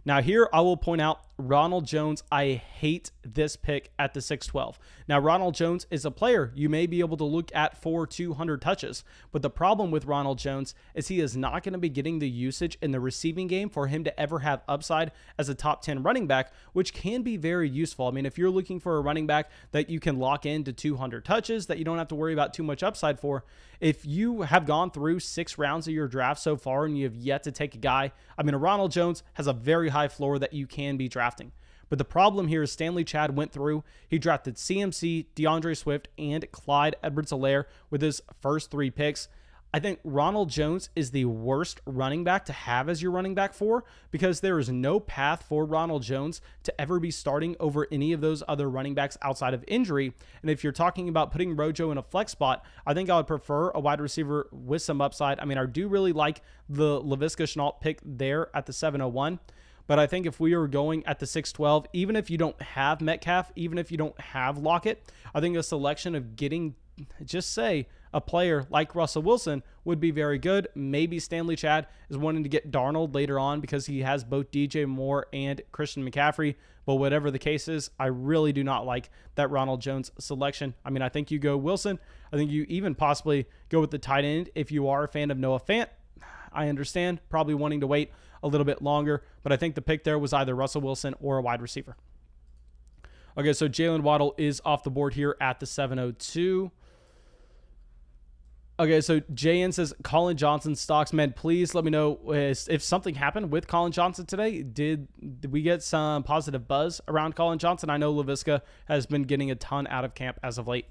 Now here, I will point out Ronald Jones. I hate this pick at the 6-12. Now, Ronald Jones is a player you may be able to look at for 200 touches, but the problem with Ronald Jones is he is not going to be getting the usage in the receiving game for him to ever have upside as a top 10 running back, which can be very useful. I mean, if you're looking for a running back that you can lock into 200 touches, that you don't have to worry about too much upside for, if you have gone through 6 rounds of your draft so far and you have yet to take a guy, I mean, a Ronald Jones has a very high floor that you can be drafting. But the problem here is Stanley Chad went through. He drafted CMC, DeAndre Swift, and Clyde Edwards-Helaire with his first 3 picks. I think Ronald Jones is the worst running back to have as your running back for, because there is no path for Ronald Jones to ever be starting over any of those other running backs outside of injury. And if you're talking about putting Rojo in a flex spot, I think I would prefer a wide receiver with some upside. I mean, I do really like the Laviska Shenault pick there at the 701. But I think if we are going at the 6-12, even if you don't have Metcalf, even if you don't have Lockett, I think a selection of getting, just say, a player like Russell Wilson would be very good. Maybe Stanley Chad is wanting to get Darnold later on because he has both DJ Moore and Christian McCaffrey. But whatever the case is, I really do not like that Ronald Jones selection. I mean, I think you go Wilson. I think you even possibly go with the tight end if you are a fan of Noah Fant. I understand probably wanting to wait a little bit longer, but I think the pick there was either Russell Wilson or a wide receiver. Okay, so Jalen Waddle is off the board here at the 702. Okay, so JN says, Colin Johnson stocks. Man, please let me know if something happened with Colin Johnson today. Did we get some positive buzz around Colin Johnson? I know Laviska has been getting a ton out of camp as of late.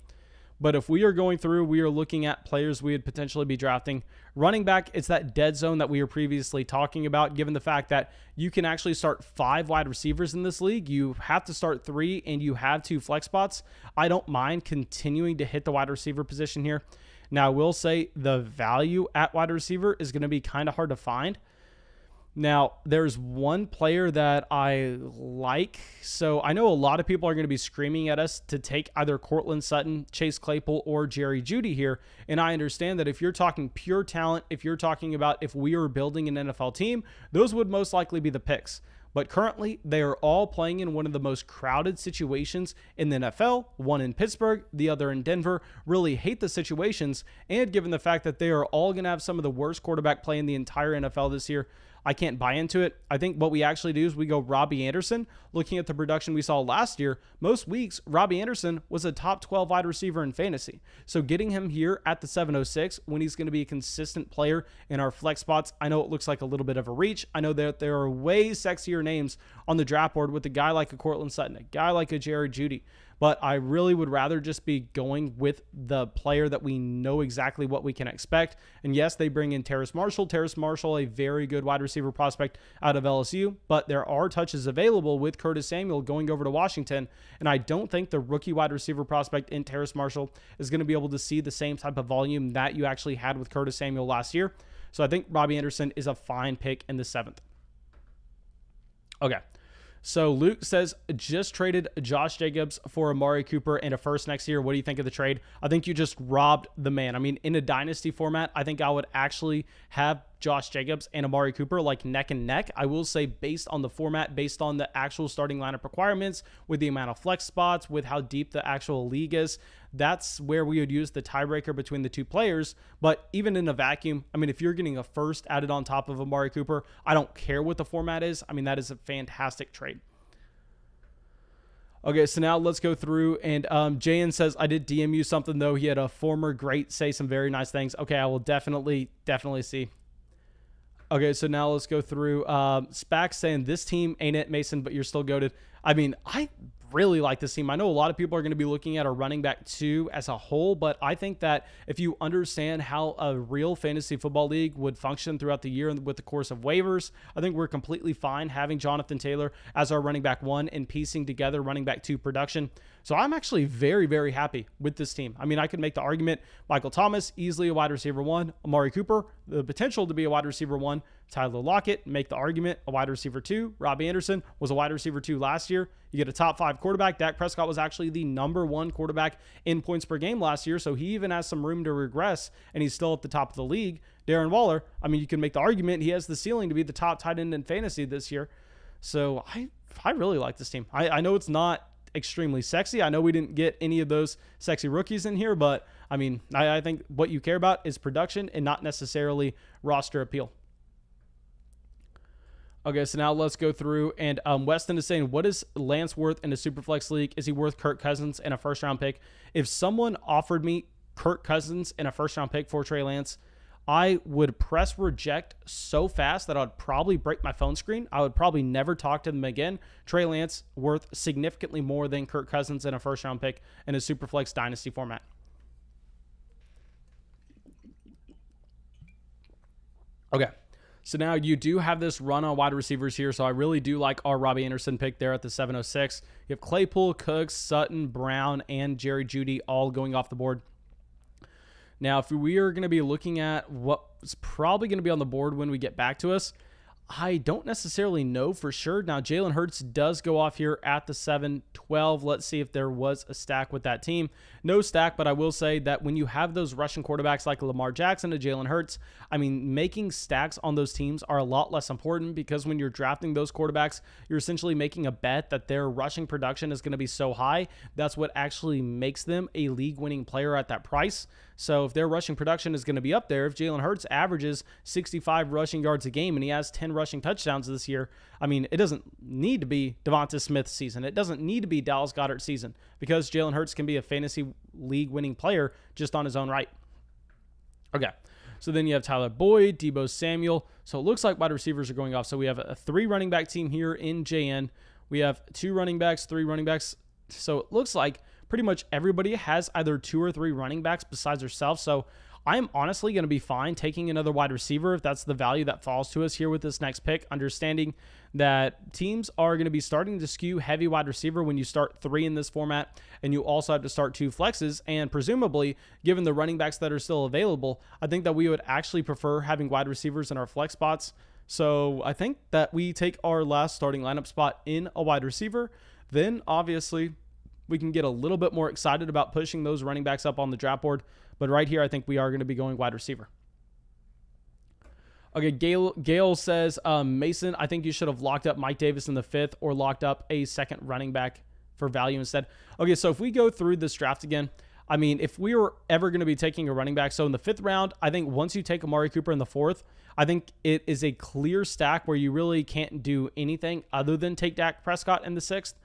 But if we are going through, we are looking at players we would potentially be drafting. Running back, it's that dead zone that we were previously talking about, given the fact that you can actually start 5 wide receivers in this league. You have to start 3, and you have 2 flex spots. I don't mind continuing to hit the wide receiver position here. Now, I will say the value at wide receiver is going to be kind of hard to find. Now, there's one player that I like. So I know a lot of people are going to be screaming at us to take either Courtland Sutton, Chase Claypool, or Jerry Jeudy here. And I understand that if you're talking pure talent, if you're talking about if we are building an NFL team, those would most likely be the picks. But currently, they are all playing in one of the most crowded situations in the NFL, one in Pittsburgh, the other in Denver. Really hate the situations. And given the fact that they are all going to have some of the worst quarterback play in the entire NFL this year, I can't buy into it. I think what we actually do is we go Robbie Anderson. Looking at the production we saw last year, most weeks, Robbie Anderson was a top 12 wide receiver in fantasy. So getting him here at the 706 when he's going to be a consistent player in our flex spots, I know it looks like a little bit of a reach. I know that there are way sexier names on the draft board with a guy like a Courtland Sutton, a guy like a Jerry Jeudy. But I really would rather just be going with the player that we know exactly what we can expect. And yes, they bring in Terrace Marshall. Terrace Marshall, a very good wide receiver prospect out of LSU. But there are touches available with Curtis Samuel going over to Washington. And I don't think the rookie wide receiver prospect in Terrace Marshall is going to be able to see the same type of volume that you actually had with Curtis Samuel last year. So I think Robbie Anderson is a fine pick in the 7th. Okay. So Luke says, just traded Josh Jacobs for Amari Cooper and a first next year. What do you think of the trade? I think you just robbed the man. I mean, in a dynasty format, I think I would actually have Josh Jacobs and Amari Cooper like neck and neck. I will say based on the format, based on the actual starting lineup requirements, with the amount of flex spots, with how deep the actual league is, that's where we would use the tiebreaker between the two players. But even in a vacuum, I mean, if you're getting a first added on top of Amari Cooper, I don't care what the format is. I mean, that is a fantastic trade. Okay, so now let's go through, and JN says, I did DM you something, though. He had a former great say some very nice things. Okay, I will definitely see. Okay, so now let's go through. Spax saying, this team ain't it, Mason, but you're still goated. I mean, I really like this team. I know a lot of people are going to be looking at a running back 2 as a whole, but I think that if you understand how a real fantasy football league would function throughout the year with the course of waivers, I think we're completely fine having Jonathan Taylor as our running back 1 and piecing together running back 2 production. So I'm actually very, very happy with this team. I mean, I could make the argument Michael Thomas, easily a wide receiver 1, Amari Cooper, the potential to be a wide receiver 1, Tyler Lockett, make the argument a wide receiver 2. Robbie Anderson was a wide receiver 2 last year. You get a top 5 quarterback. Dak Prescott was actually the number 1 quarterback in points per game last year, so he even has some room to regress, and he's still at the top of the league. Darren Waller, I mean, you can make the argument he has the ceiling to be the top tight end in fantasy this year. So I really like this team. I know it's not extremely sexy. I know we didn't get any of those sexy rookies in here, but I mean, I think what you care about is production and not necessarily roster appeal. Okay, so now let's go through, and Weston is saying, what is Lance worth in a Superflex league? Is he worth Kirk Cousins and a first-round pick? If someone offered me Kirk Cousins and a first-round pick for Trey Lance, I would press reject so fast that I would probably break my phone screen. I would probably never talk to them again. Trey Lance worth significantly more than Kirk Cousins and a first-round pick in a Superflex dynasty format. Okay. So now you do have this run on wide receivers here. So I really do like our Robbie Anderson pick there at the 706. You have Claypool, Cooks, Sutton, Brown, and Jerry Jeudy all going off the board. Now, if we are going to be looking at what's probably going to be on the board when we get back to us, I don't necessarily know for sure. Now, Jalen Hurts does go off here at the 7-12. Let's see if there was a stack with that team. No stack, but I will say that when you have those rushing quarterbacks like Lamar Jackson and Jalen Hurts, I mean, making stacks on those teams are a lot less important because when you're drafting those quarterbacks, you're essentially making a bet that their rushing production is going to be so high. That's what actually makes them a league-winning player at that price. So if their rushing production is going to be up there, if Jalen Hurts averages 65 rushing yards a game and he has 10 rushing touchdowns this year, I mean, it doesn't need to be Devonta Smith's season. It doesn't need to be Dallas Goedert's season because Jalen Hurts can be a fantasy league winning player just on his own right. Okay. So then you have Tyler Boyd, Deebo Samuel. So it looks like wide receivers are going off. So we have a 3 running back team here in JN. We have 2 running backs, 3 running backs. So it looks like pretty much everybody has either 2 or 3 running backs besides herself. So I'm honestly going to be fine taking another wide receiver if that's the value that falls to us here with this next pick, understanding that teams are going to be starting to skew heavy wide receiver when you start 3 in this format, and you also have to start 2 flexes, and presumably, given the running backs that are still available, I think that we would actually prefer having wide receivers in our flex spots. So I think that we take our last starting lineup spot in a wide receiver. Then, obviously, we can get a little bit more excited about pushing those running backs up on the draft board. But right here, I think we are going to be going wide receiver. Okay, Gail says, Mason, I think you should have locked up Mike Davis in the 5th or locked up a second running back for value instead. Okay, so if we go through this draft again, I mean, if we were ever going to be taking a running back, so in the 5th round, I think once you take Amari Cooper in the 4th, I think it is a clear stack where you really can't do anything other than take Dak Prescott in the 6th.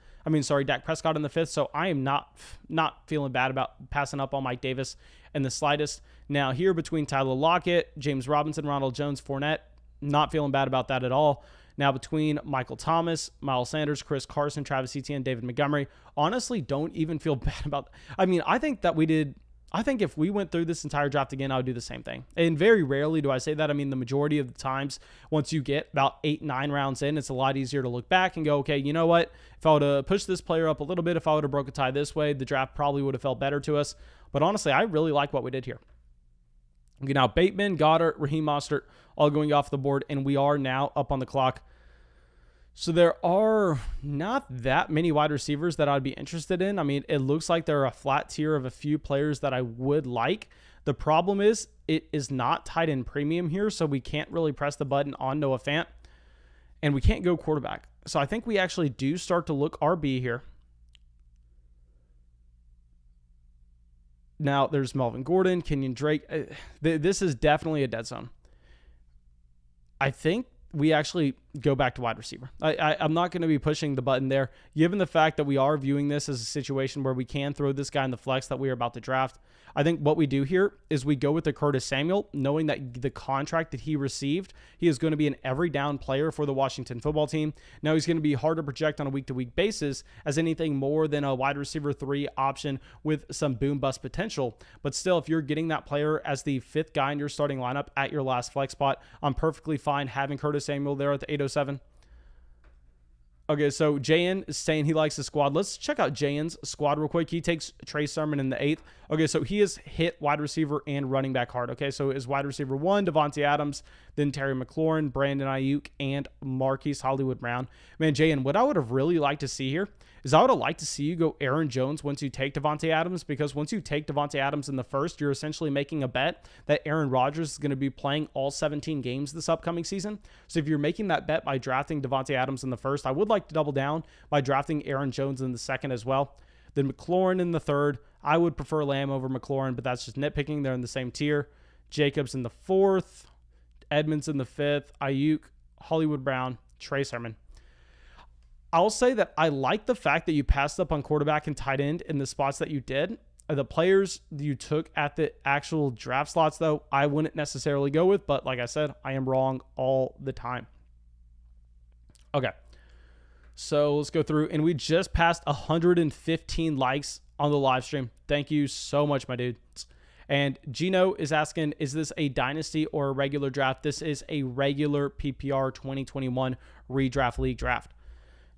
Dak Prescott in the 5th. So I am not feeling bad about passing up on Mike Davis in the slightest. Now here between Tyler Lockett, James Robinson, Ronald Jones, Fournette, not feeling bad about that at all. Now between Michael Thomas, Miles Sanders, Chris Carson, Travis Etienne, David Montgomery, honestly don't even feel bad about. I mean, I think if we went through this entire draft again, I would do the same thing. And very rarely do I say that. I mean, the majority of the times, once you get about 8-9 rounds in, it's a lot easier to look back and go, okay, you know what? If I would have pushed this player up a little bit, if I would have broke a tie this way, the draft probably would have felt better to us. But honestly, I really like what we did here. Okay, now Bateman, Goddard, Raheem Mostert, all going off the board, and we are now up on the clock. So there are not that many wide receivers that I'd be interested in. I mean, it looks like there are a flat tier of a few players that I would like. The problem is it is not tight end premium here, so we can't really press the button on Noah Fant, and we can't go quarterback. So I think we actually do start to look RB here. Now there's Melvin Gordon, Kenyon Drake. This is definitely a dead zone. I think we actually go back to wide receiver. I'm not going to be pushing the button there, given the fact that we are viewing this as a situation where we can throw this guy in the flex that we are about to draft. I think what we do here is we go with the Curtis Samuel, knowing that the contract that he received, he is going to be an every down player for the Washington football team. Now he's going to be hard to project on a week-to-week basis as anything more than a wide receiver 3 option with some boom bust potential. But still, if you're getting that player as the 5th guy in your starting lineup at your last flex spot, I'm perfectly fine having Curtis Samuel there at the 807. Okay, so JN is saying he likes the squad. Let's check out JN's squad real quick. He takes Trey Sermon in the 8th. Okay, so he has hit wide receiver and running back hard. Okay, so his wide receiver 1, Devontae Adams, then Terry McLaurin, Brandon Ayuk, and Marquise Hollywood Brown. Man, JN, what I would have really liked to see here is I would have liked to see you go Aaron Jones once you take Devontae Adams, because once you take Devontae Adams in the 1st, you're essentially making a bet that Aaron Rodgers is going to be playing all 17 games this upcoming season. So if you're making that bet by drafting Devontae Adams in the 1st, I would like to double down by drafting Aaron Jones in the 2nd as well. Then McLaurin in the 3rd. I would prefer Lamb over McLaurin, but that's just nitpicking. They're in the same tier. Jacobs in the 4th. Edmonds in the 5th. Ayuk, Hollywood Brown, Trey Sermon. I'll say that I like the fact that you passed up on quarterback and tight end in the spots that you did. The players you took at the actual draft slots, though, I wouldn't necessarily go with. But like I said, I am wrong all the time. Okay. So let's go through. And we just passed 115 likes on the live stream. Thank you so much, my dudes. And Gino is asking, is this a dynasty or a regular draft? This is a regular PPR 2021 redraft league draft.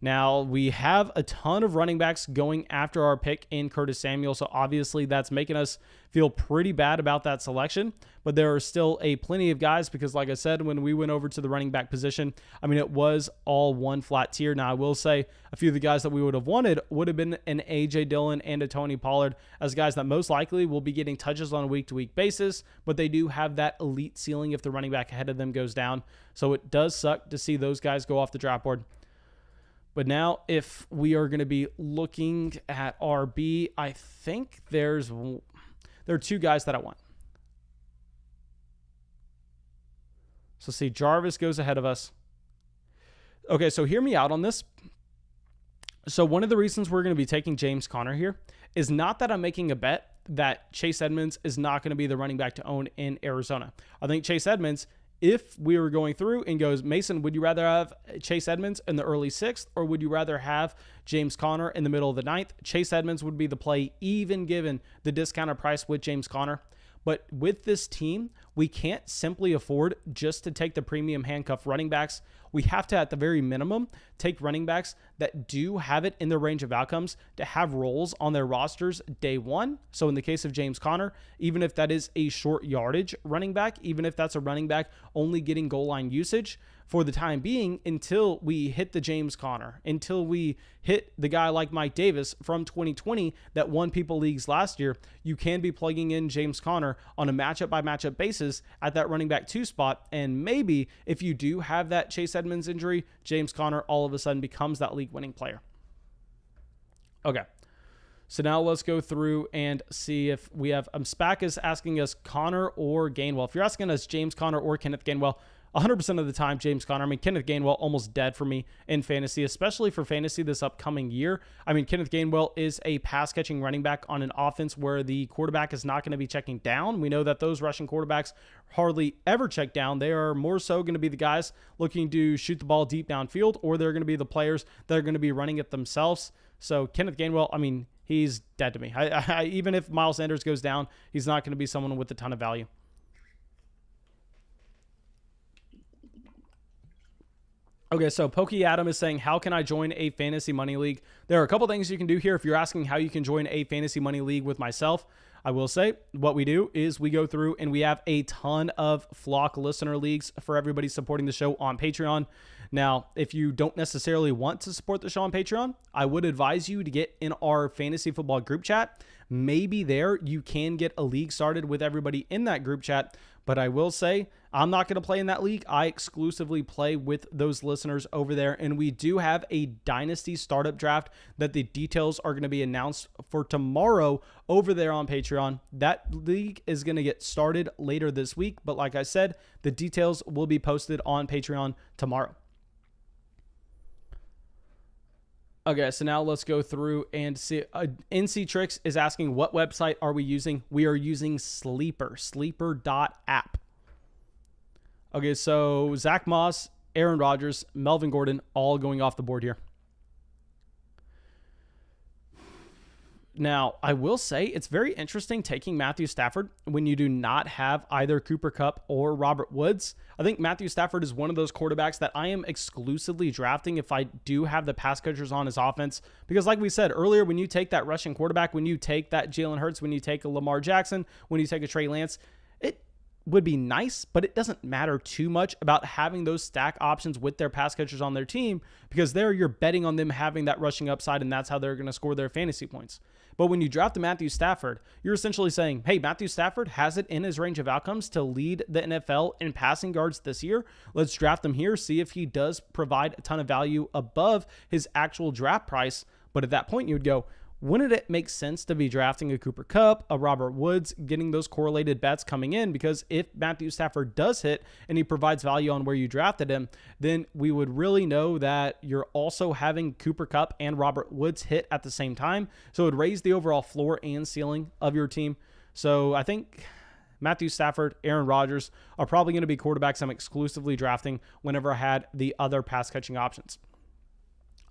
Now, we have a ton of running backs going after our pick in Curtis Samuel, so obviously that's making us feel pretty bad about that selection, but there are still a plenty of guys because, like I said, when we went over to the running back position, I mean, it was all one flat tier. Now, I will say a few of the guys that we would have wanted would have been an A.J. Dillon and a Tony Pollard as guys that most likely will be getting touches on a week-to-week basis, but they do have that elite ceiling if the running back ahead of them goes down, so it does suck to see those guys go off the draft board. But now, if we are going to be looking at RB, I think there are 2 guys that I want. So see, Jarvis goes ahead of us. Okay, so hear me out on this. So one of the reasons we're going to be taking James Conner here is not that I'm making a bet that Chase Edmonds is not going to be the running back to own in Arizona. I think Chase Edmonds, if we were going through and goes, Mason, would you rather have Chase Edmonds in the early 6th or would you rather have James Conner in the middle of the 9th? Chase Edmonds would be the play, even given the discounted price with James Conner. But with this team, we can't simply afford just to take the premium handcuff running backs. We have to, at the very minimum, take running backs that do have it in their range of outcomes to have roles on their rosters day one. So in the case of James Conner, even if that is a short yardage running back, even if that's a running back only getting goal line usage, for the time being, until we hit the James Conner, until we hit the guy like Mike Davis from 2020 that won people leagues last year, you can be plugging in James Conner on a matchup by matchup basis at that running back 2 spot. And maybe if you do have that Chase Edmonds injury, James Conner all of a sudden becomes that league winning player. Okay. So now let's go through and see if we have, Spack is asking us Conner or Gainwell. If you're asking us James Conner or Kenneth Gainwell, 100% of the time, James Conner. I mean, Kenneth Gainwell almost dead for me in fantasy, especially for fantasy this upcoming year. I mean, Kenneth Gainwell is a pass-catching running back on an offense where the quarterback is not going to be checking down. We know that those rushing quarterbacks hardly ever check down. They are more so going to be the guys looking to shoot the ball deep downfield, or they're going to be the players that are going to be running it themselves. So Kenneth Gainwell, I mean, he's dead to me. Even if Miles Sanders goes down, he's not going to be someone with a ton of value. Okay, so Pokey Adam is saying, how can I join a fantasy money league? There are a couple things you can do here. If you're asking how you can join a fantasy money league with myself, I will say what we do is we go through and we have a ton of Flock listener leagues for everybody supporting the show on Patreon. Now, if you don't necessarily want to support the show on Patreon, I would advise you to get in our fantasy football group chat. Maybe there you can get a league started with everybody in that group chat. But I will say, I'm not going to play in that league. I exclusively play with those listeners over there. And we do have a Dynasty startup draft that the details are going to be announced for tomorrow over there on Patreon. That league is going to get started later this week. But like I said, the details will be posted on Patreon tomorrow. Okay, so now let's go through and see. NC Tricks is asking, what website are we using? We are using Sleeper, sleeper.app. Okay, so Zach Moss, Aaron Rodgers, Melvin Gordon, all going off the board here. Now, I will say it's very interesting taking Matthew Stafford when you do not have either Cooper Kupp or Robert Woods. I think Matthew Stafford is one of those quarterbacks that I am exclusively drafting if I do have the pass catchers on his offense. Because like we said earlier, when you take that rushing quarterback, when you take that Jalen Hurts, when you take a Lamar Jackson, when you take a Trey Lance, it would be nice, but it doesn't matter too much about having those stack options with their pass catchers on their team, because there you're betting on them having that rushing upside, and that's how they're going to score their fantasy points. But when you draft a Matthew Stafford, you're essentially saying, hey, Matthew Stafford has it in his range of outcomes to lead the NFL in passing yards this year. Let's draft him here, see if he does provide a ton of value above his actual draft price. But at that point, you would go, wouldn't it make sense to be drafting a Cooper Kupp, a Robert Woods, getting those correlated bets coming in? Because if Matthew Stafford does hit and he provides value on where you drafted him, then we would really know that you're also having Cooper Kupp and Robert Woods hit at the same time. So it would raise the overall floor and ceiling of your team. So I think Matthew Stafford, Aaron Rodgers are probably going to be quarterbacks I'm exclusively drafting whenever I had the other pass catching options.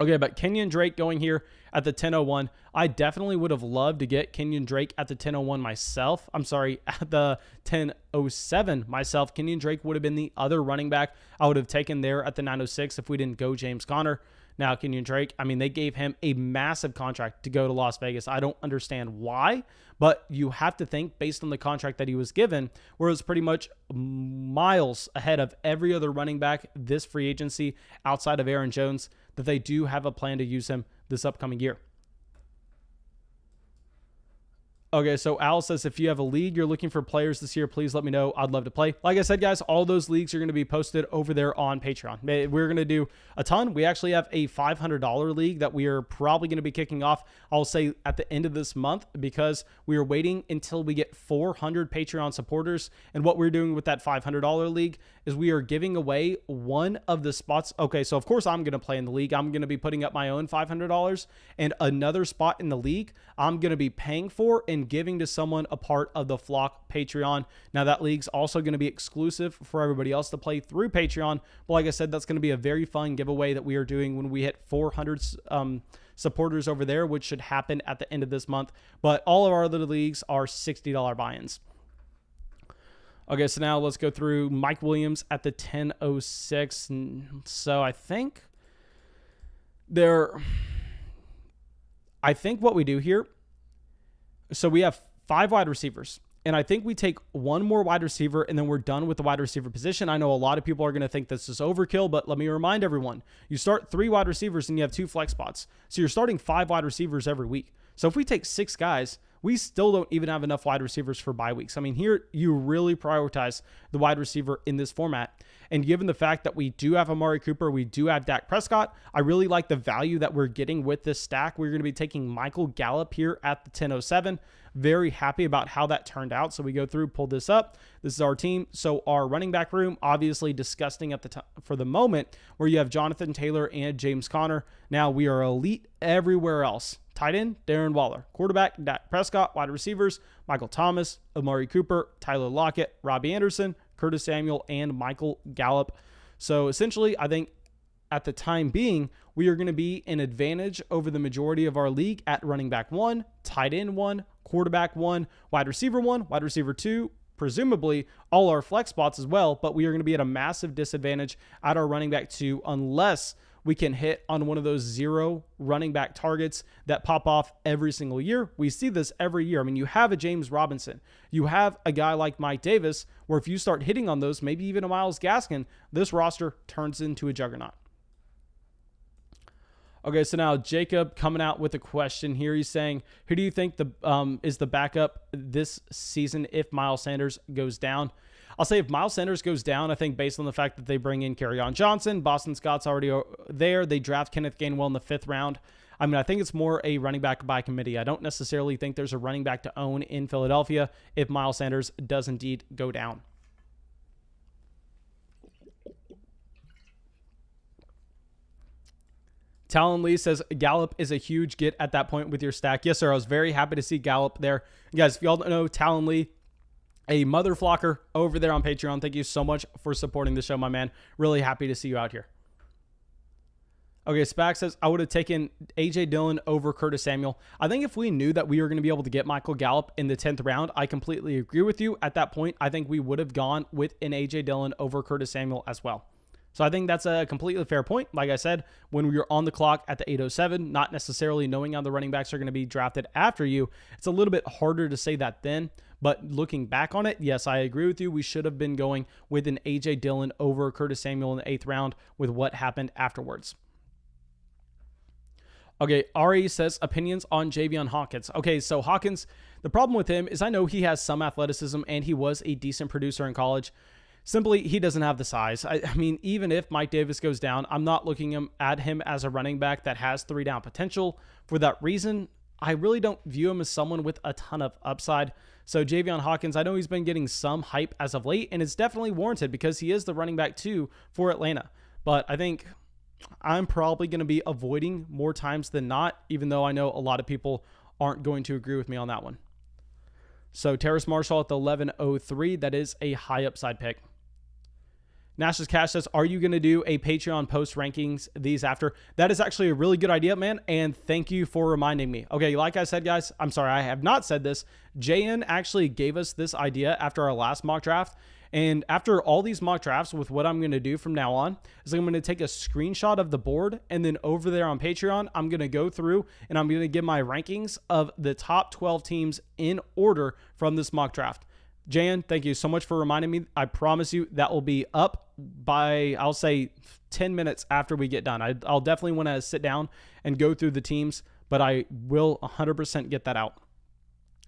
Okay, but Kenyon Drake going here at the 1001. I definitely would have loved to get Kenyon Drake at the 1001 myself. I'm sorry, at the 1007 myself. Kenyon Drake would have been the other running back I would have taken there at the 906 if we didn't go James Conner. Now, Kenyon Drake, I mean, they gave him a massive contract to go to Las Vegas. I don't understand why, but you have to think based on the contract that he was given, where it's pretty much miles ahead of every other running back this free agency outside of Aaron Jones, that they do have a plan to use him this upcoming year. Okay, so Al says, if you have a league you're looking for players this year, please let me know. I'd love to play. Like I said, guys, all those leagues are going to be posted over there on Patreon. We're going to do a ton. We actually have a $500 league that we are probably going to be kicking off, I'll say, at the end of this month, because we are waiting until we get 400 Patreon supporters. And what we're doing with that $500 league is we are giving away one of the spots. Okay, so of course I'm going to play in the league. I'm going to be putting up my own $500, and another spot in the league I'm going to be paying for and giving to someone a part of the Flock Patreon. Now that league's also going to be exclusive for everybody else to play through Patreon. But like I said, that's going to be a very fun giveaway that we are doing when we hit 400 supporters over there, which should happen at the end of this month. But all of our other leagues are $60 buy-ins. Okay, so now let's go through Mike Williams at the 1006. So I think what we do here, so we have 5 wide receivers, and I think we take one more wide receiver and then we're done with the wide receiver position. I know a lot of people are going to think this is overkill, but let me remind everyone, you start 3 wide receivers and you have 2 flex spots. So you're starting 5 wide receivers every week. So if we take 6 guys, we still don't even have enough wide receivers for bye weeks. I mean, here you really prioritize the wide receiver in this format. And given the fact that we do have Amari Cooper, we do have Dak Prescott, I really like the value that we're getting with this stack. We're going to be taking Michael Gallup here at the 1007. Very happy about how that turned out. So we go through, pull this up. This is our team. So our running back room, obviously disgusting at the time for the moment, where you have Jonathan Taylor and James Conner. Now we are elite everywhere else. Tight end, Darren Waller. Quarterback, Dak Prescott. Wide receivers, Michael Thomas, Amari Cooper, Tyler Lockett, Robbie Anderson, Curtis Samuel, and Michael Gallup. So essentially, I think at the time being, we are going to be an advantage over the majority of our league at running back 1, tight end 1, quarterback 1, wide receiver 1, wide receiver 2, presumably all our flex spots as well, but we are going to be at a massive disadvantage at our running back 2 unless we can hit on one of those 0 running back targets that pop off every single year. We see this every year. I mean, you have a James Robinson. You have a guy like Mike Davis, where if you start hitting on those, maybe even a Myles Gaskin, this roster turns into a juggernaut. Okay, so now Jacob coming out with a question here. He's saying, who do you think is the backup this season if Miles Sanders goes down? I'll say if Miles Sanders goes down, I think based on the fact that they bring in Kerryon Johnson, Boston Scott's already there. They draft Kenneth Gainwell in the 5th round. I mean, I think it's more a running back by committee. I don't necessarily think there's a running back to own in Philadelphia if Miles Sanders does indeed go down. Talon Lee says Gallup is a huge get at that point with your stack. Yes, sir. I was very happy to see Gallup there. Guys, if y'all don't know, Talon Lee, a mother flocker over there on Patreon. Thank you so much for supporting the show, my man. Really happy to see you out here. Okay, Spack says, I would have taken A.J. Dillon over Curtis Samuel. I think if we knew that we were going to be able to get Michael Gallup in the 10th round, I completely agree with you. At that point, I think we would have gone with an A.J. Dillon over Curtis Samuel as well. So I think that's a completely fair point. Like I said, when we were on the clock at the 8:07, not necessarily knowing how the running backs are going to be drafted after you, it's a little bit harder to say that then. But looking back on it, yes, I agree with you. We should have been going with an A.J. Dillon over Curtis Samuel in the 8th round with what happened afterwards. Okay, Ari says opinions on Javion Hawkins. Okay, so Hawkins, the problem with him is I know he has some athleticism and he was a decent producer in college. Simply, he doesn't have the size. I mean, even if Mike Davis goes down, I'm not looking at him as a running back that has 3-down potential. For that reason, I really don't view him as someone with a ton of upside. So Javion Hawkins, I know he's been getting some hype as of late, and it's definitely warranted because he is the running back 2 for Atlanta. But I think I'm probably going to be avoiding more times than not, even though I know a lot of people aren't going to agree with me on that one. So Terrace Marshall at the 11:03, that is a high upside pick. Nash's Cash says, are you going to do a Patreon post rankings these after? That is actually a really good idea, man. And thank you for reminding me. Okay, like I said, guys, I'm sorry, I have not said this. JN actually gave us this idea after our last mock draft. And after all these mock drafts, with what I'm going to do from now on is I'm going to take a screenshot of the board, and then over there on Patreon, I'm going to go through and I'm going to give my rankings of the top 12 teams in order from this mock draft. Jan, thank you so much for reminding me. I promise you that will be up by, I'll say, 10 minutes after we get done. I'll definitely want to sit down and go through the teams, but I will 100% get that out.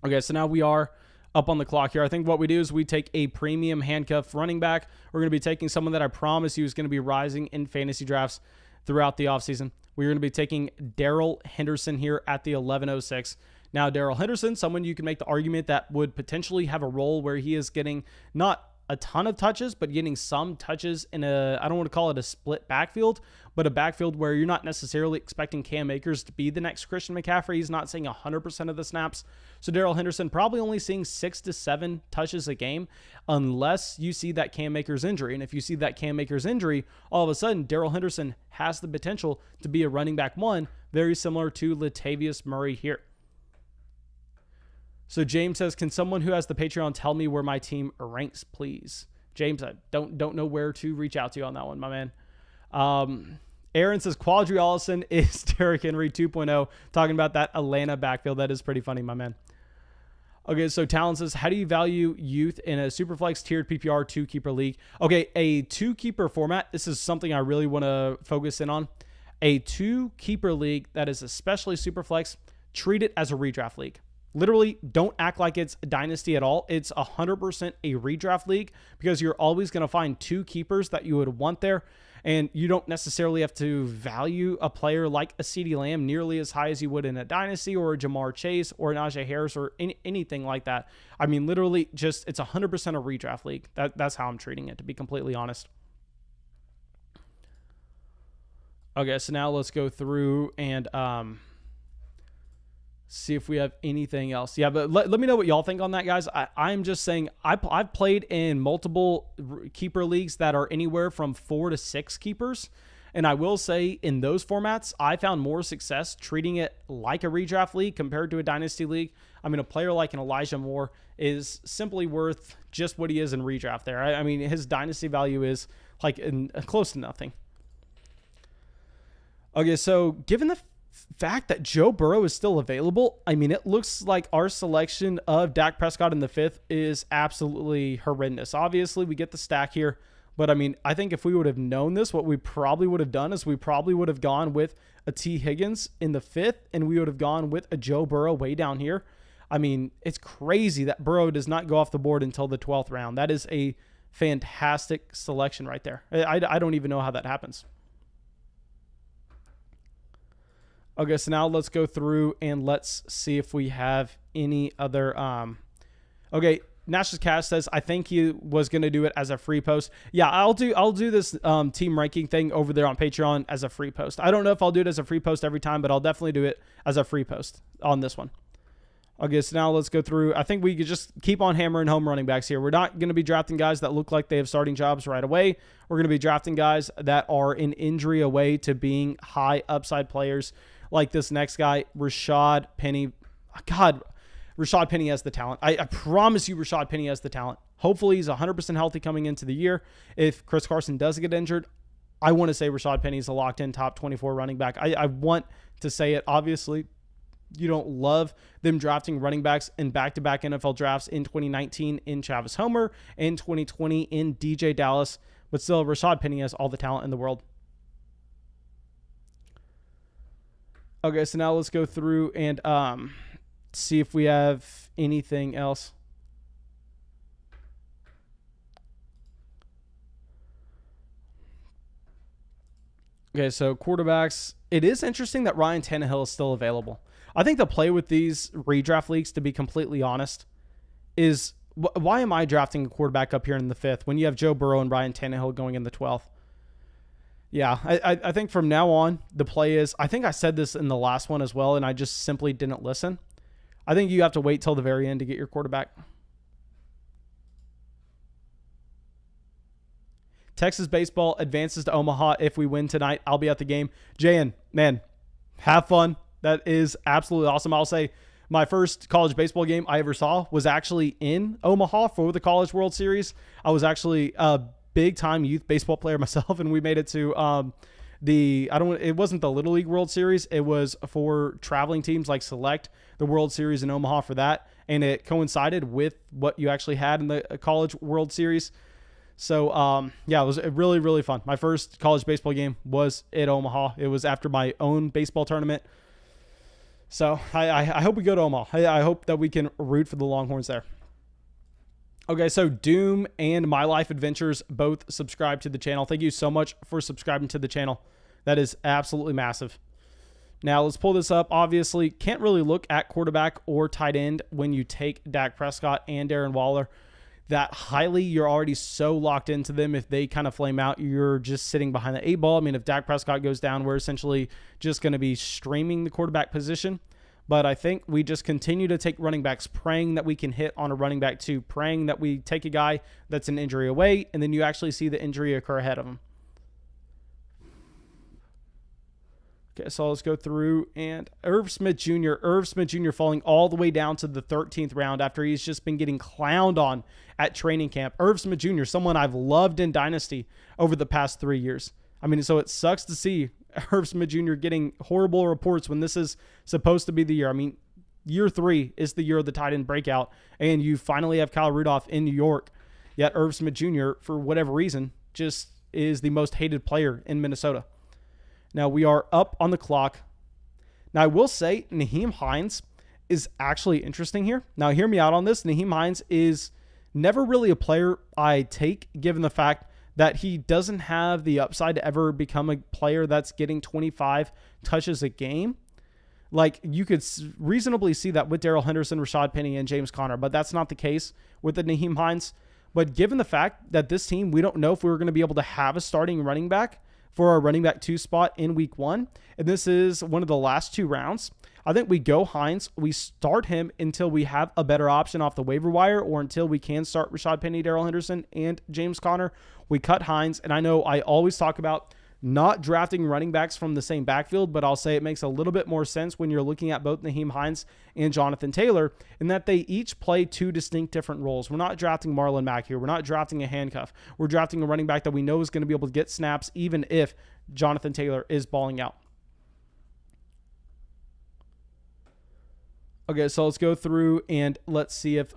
Okay, so now we are up on the clock here. I think what we do is we take a premium handcuff running back. We're going to be taking someone that I promise you is going to be rising in fantasy drafts throughout the offseason. We're going to be taking Darrell Henderson here at the 11:06. Now, Darrell Henderson, someone you can make the argument that would potentially have a role where he is getting not a ton of touches, but getting some touches in a, I don't want to call it a split backfield, but a backfield where you're not necessarily expecting Cam Akers to be the next Christian McCaffrey. He's not seeing 100% of the snaps. So Darrell Henderson probably only seeing 6 to 7 touches a game unless you see that Cam Akers injury. And if you see that Cam Akers injury, all of a sudden, Darrell Henderson has the potential to be a running back 1, very similar to Latavius Murray here. So James says, can someone who has the Patreon tell me where my team ranks, please? James, I don't know where to reach out to you on that one, my man. Aaron says, Quadri Allison is Derrick Henry 2.0, talking about that Atlanta backfield. That is pretty funny, my man. Okay, so Talon says, how do you value youth in a Superflex tiered PPR 2-keeper league? Okay, a 2-keeper format. This is something I really want to focus in on. A 2-keeper league that is especially Superflex, treat it as a redraft league. Literally, don't act like it's a dynasty at all. It's 100% a redraft league because you're always going to find 2 keepers that you would want there. And you don't necessarily have to value a player like a CeeDee Lamb nearly as high as you would in a dynasty or a Jamar Chase or Najee Harris or anything like that. I mean, literally just it's 100% a redraft league. That's how I'm treating it, to be completely honest. Okay, so now let's go through and see if we have anything else. Yeah, but let me know what y'all think on that, guys. I'm just saying I've played in multiple keeper leagues that are anywhere from 4 to 6 keepers. And I will say in those formats, I found more success treating it like a redraft league compared to a dynasty league. I mean, a player like an Elijah Moore is simply worth just what he is in redraft there. I mean, his dynasty value is like close to nothing. Okay, so given the fact that Joe Burrow is still available, I mean, it looks like our selection of Dak Prescott in the 5th is absolutely horrendous. Obviously, we get the stack here, but I mean, I think if we would have known this, what we probably would have done is we probably would have gone with a T. Higgins in the 5th, and we would have gone with a Joe Burrow way down here. I mean, it's crazy that Burrow does not go off the board until the 12th round. That is a fantastic selection right there. I don't even know how that happens. Okay, so now let's go through and let's see if we have any other. Okay, Nash's Cash says, I think he was going to do it as a free post. Yeah, I'll do this team ranking thing over there on Patreon as a free post. I don't know if I'll do it as a free post every time, but I'll definitely do it as a free post on this one. Okay, so now let's go through. I think we could just keep on hammering home running backs here. We're not going to be drafting guys that look like they have starting jobs right away. We're going to be drafting guys that are an injury away to being high upside players, like this next guy, Rashad Penny. God, Rashad Penny has the talent. I promise you Rashad Penny has the talent. Hopefully he's 100% healthy coming into the year. If Chris Carson does get injured, I want to say Rashad Penny is a locked-in top 24 running back. I want to say it. Obviously, you don't love them drafting running backs in back-to-back NFL drafts in 2019 in Travis Homer, in 2020 in DJ Dallas, but still Rashad Penny has all the talent in the world. Okay, so now let's go through and see if we have anything else. Okay, so quarterbacks. It is interesting that Ryan Tannehill is still available. I think the play with these redraft leagues, to be completely honest, is why am I drafting a quarterback up here in the 5th when you have Joe Burrow and Ryan Tannehill going in the 12th? Yeah, I think from now on, the play is, I think I said this in the last one as well, and I just simply didn't listen. I think you have to wait till the very end to get your quarterback. Texas baseball advances to Omaha. If we win tonight, I'll be at the game. Jayan, man, have fun. That is absolutely awesome. I'll say my first college baseball game I ever saw was actually in Omaha for the College World Series. I was actually a big-time youth baseball player myself, and we made it to it wasn't the Little League World Series. It was for traveling teams like Select, the World Series in Omaha for that, and it coincided with what you actually had in the College World Series. So, yeah, it was really, really fun. My first college baseball game was at Omaha. It was after my own baseball tournament. So I hope we go to Omaha. I hope that we can root for the Longhorns there. Okay, so Doom and My Life Adventures both subscribe to the channel. Thank you so much for subscribing to the channel. That is absolutely massive. Now, let's pull this up. Obviously, can't really look at quarterback or tight end when you take Dak Prescott and Darren Waller that highly. You're already so locked into them. If they kind of flame out, you're just sitting behind the 8 ball. I mean, if Dak Prescott goes down, we're essentially just going to be streaming the quarterback position. But I think we just continue to take running backs, praying that we can hit on a running back too, praying that we take a guy that's an injury away, and then you actually see the injury occur ahead of him. Okay, so let's go through, and Irv Smith Jr. falling all the way down to the 13th round after he's just been getting clowned on at training camp. Irv Smith Jr., someone I've loved in Dynasty over the past 3 years. I mean, so it sucks to see Irv Smith Jr. getting horrible reports when this is supposed to be the year. I mean, year 3 is the year of the tight end breakout, and you finally have Kyle Rudolph in New York. Yet Irv Smith Jr., for whatever reason, just is the most hated player in Minnesota. Now, we are up on the clock. Now, I will say Nyheim Hines is actually interesting here. Now, hear me out on this. Nyheim Hines is never really a player I take, given the fact that he doesn't have the upside to ever become a player that's getting 25 touches a game. Like, you could reasonably see that with Darrell Henderson, Rashad Penny, and James Conner, but that's not the case with the Nyheim Hines. But given the fact that this team, we don't know if we're going to be able to have a starting running back for our running back 2 spot in week 1, and this is one of the last 2 rounds, I think we go Hines. We start him until we have a better option off the waiver wire, or until we can start Rashad Penny, Darrell Henderson, and James Conner. We cut Hines, and I know I always talk about not drafting running backs from the same backfield, but I'll say it makes a little bit more sense when you're looking at both Nyheim Hines and Jonathan Taylor, in that they each play 2 distinct different roles. We're not drafting Marlon Mack here. We're not drafting a handcuff. We're drafting a running back that we know is going to be able to get snaps even if Jonathan Taylor is balling out. Okay, so let's go through and let's see if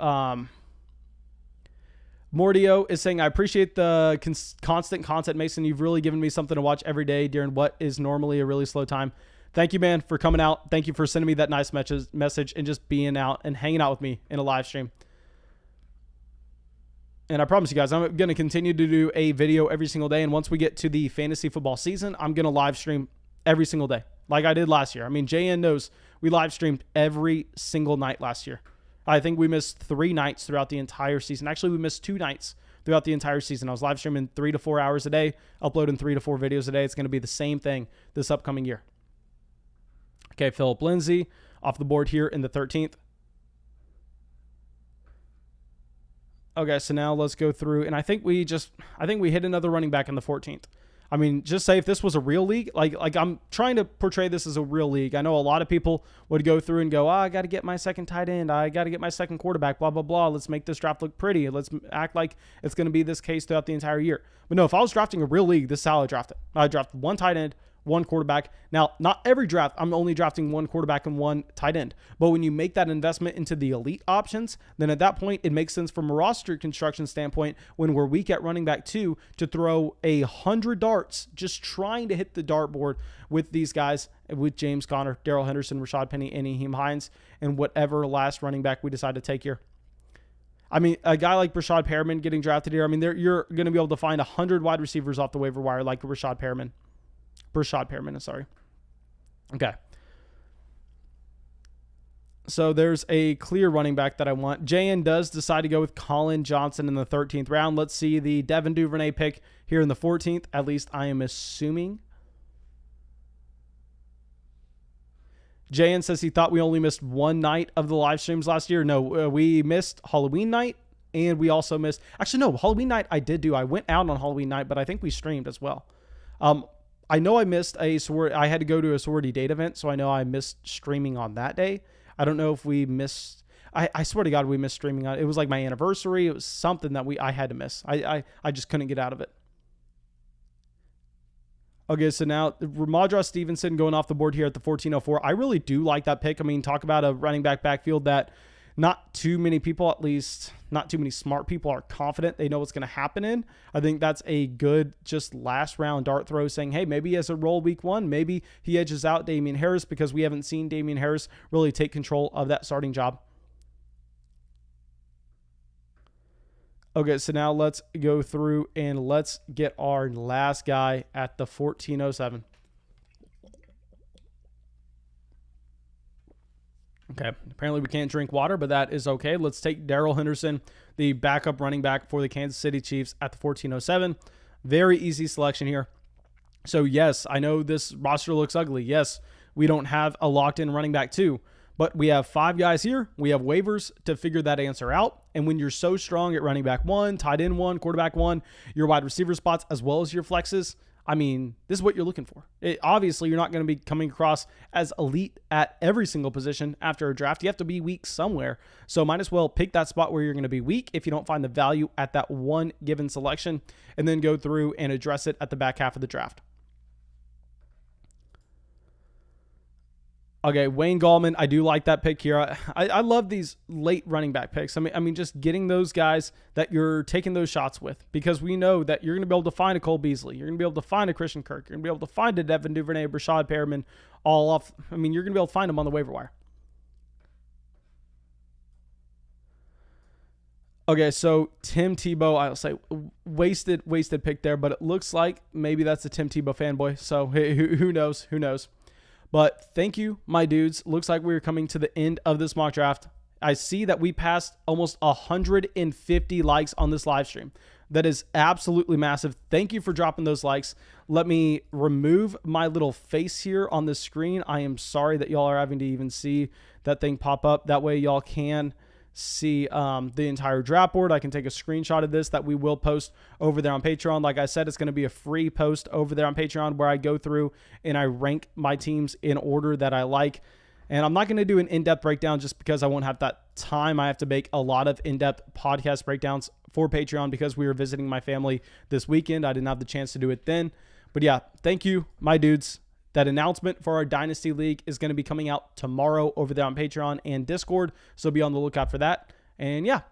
Mordio is saying, I appreciate the constant content, Mason. You've really given me something to watch every day during what is normally a really slow time. Thank you, man, for coming out. Thank you for sending me that nice message and just being out and hanging out with me in a live stream. And I promise you guys, I'm going to continue to do a video every single day. And once we get to the fantasy football season, I'm going to live stream every single day like I did last year. I mean, JN knows we live streamed every single night last year. I think we missed 3 nights throughout the entire season. Actually, we missed 2 nights throughout the entire season. I was live streaming 3 to 4 hours a day, uploading 3 to 4 videos a day. It's going to be the same thing this upcoming year. Okay, Philip Lindsay off the board here in the 13th. Okay, so now let's go through, and I think we hit another running back in the 14th. I mean, just say if this was a real league, like I'm trying to portray this as a real league. I know a lot of people would go through and go, I got to get my second tight end. I got to get my second quarterback, blah, blah, blah. Let's make this draft look pretty. Let's act like it's going to be this case throughout the entire year. But no, if I was drafting a real league, this is how I draft it. I draft 1 tight end, 1 quarterback. Now, not every draft, I'm only drafting 1 quarterback and 1 tight end. But when you make that investment into the elite options, then at that point, it makes sense from a roster construction standpoint when we're weak at running back 2 to throw 100 darts, just trying to hit the dartboard with these guys, with James Conner, Darrell Henderson, Rashad Penny, and Nyheim Hines, and whatever last running back we decide to take here. I mean, a guy like Breshad Perriman getting drafted here, I mean, you're going to be able to find 100 wide receivers off the waiver wire like Breshad Perriman, sorry. Okay. So there's a clear running back that I want. JN does decide to go with Colin Johnson in the 13th round. Let's see the Devin Duvernay pick here in the 14th. At least I am assuming. JN says he thought we only missed 1 night of the live streams last year. No, we missed Halloween night, and we also missed... Actually, no, Halloween night I did do. I went out on Halloween night, but I think we streamed as well. I know I missed I had to go to a sorority date event, so I know I missed streaming on that day. I don't know if we missed... I swear to God, we missed streaming on it. It was like my anniversary. It was something that I had to miss. I just couldn't get out of it. Okay, so now Rhamondre Stevenson going off the board here at the 1404. I really do like that pick. I mean, talk about a running back backfield that not too many people, at least not too many smart people, are confident they know what's going to happen in. I think that's a good just last round dart throw saying, hey, maybe he has a role week 1. Maybe he edges out Damien Harris because we haven't seen Damien Harris really take control of that starting job. Okay, so now let's go through and let's get our last guy at the 1407. Okay, apparently we can't drink water, but that is okay. Let's take Darrell Henderson, the backup running back for the Kansas City Chiefs at the 1407. Very easy selection here. So yes, I know this roster looks ugly. Yes, we don't have a locked-in running back 2. But we have 5 guys here. We have waivers to figure that answer out. And when you're so strong at running back 1, tight end 1, quarterback 1, your wide receiver spots, as well as your flexes, I mean, this is what you're looking for. Obviously, you're not going to be coming across as elite at every single position after a draft. You have to be weak somewhere. So might as well pick that spot where you're going to be weak if you don't find the value at that one given selection, and then go through and address it at the back half of the draft. Okay, Wayne Gallman, I do like that pick here. I love these late running back picks. I mean, just getting those guys that you're taking those shots with, because we know that you're going to be able to find a Cole Beasley. You're going to be able to find a Christian Kirk. You're going to be able to find a Devin Duvernay, Breshad Perriman, all off. I mean, you're going to be able to find them on the waiver wire. Okay, so Tim Tebow, I'll say wasted pick there, but it looks like maybe that's a Tim Tebow fanboy. So who knows? Who knows? But thank you, my dudes. Looks like we're coming to the end of this mock draft. I see that we passed almost 150 likes on this live stream. That is absolutely massive. Thank you for dropping those likes. Let me remove my little face here on the screen. I am sorry that y'all are having to even see that thing pop up. That way y'all can see the entire draft board. I can take a screenshot of this that we will post over there on Patreon. Like I said, it's going to be a free post over there on Patreon where I go through and I rank my teams in order that I like. And I'm not going to do an in-depth breakdown just because I won't have that time. I have to make a lot of in-depth podcast breakdowns for Patreon because we were visiting my family this weekend. I didn't have the chance to do it then. But yeah, thank you, my dudes. That announcement for our Dynasty League is going to be coming out tomorrow over there on Patreon and Discord. So be on the lookout for that. And yeah,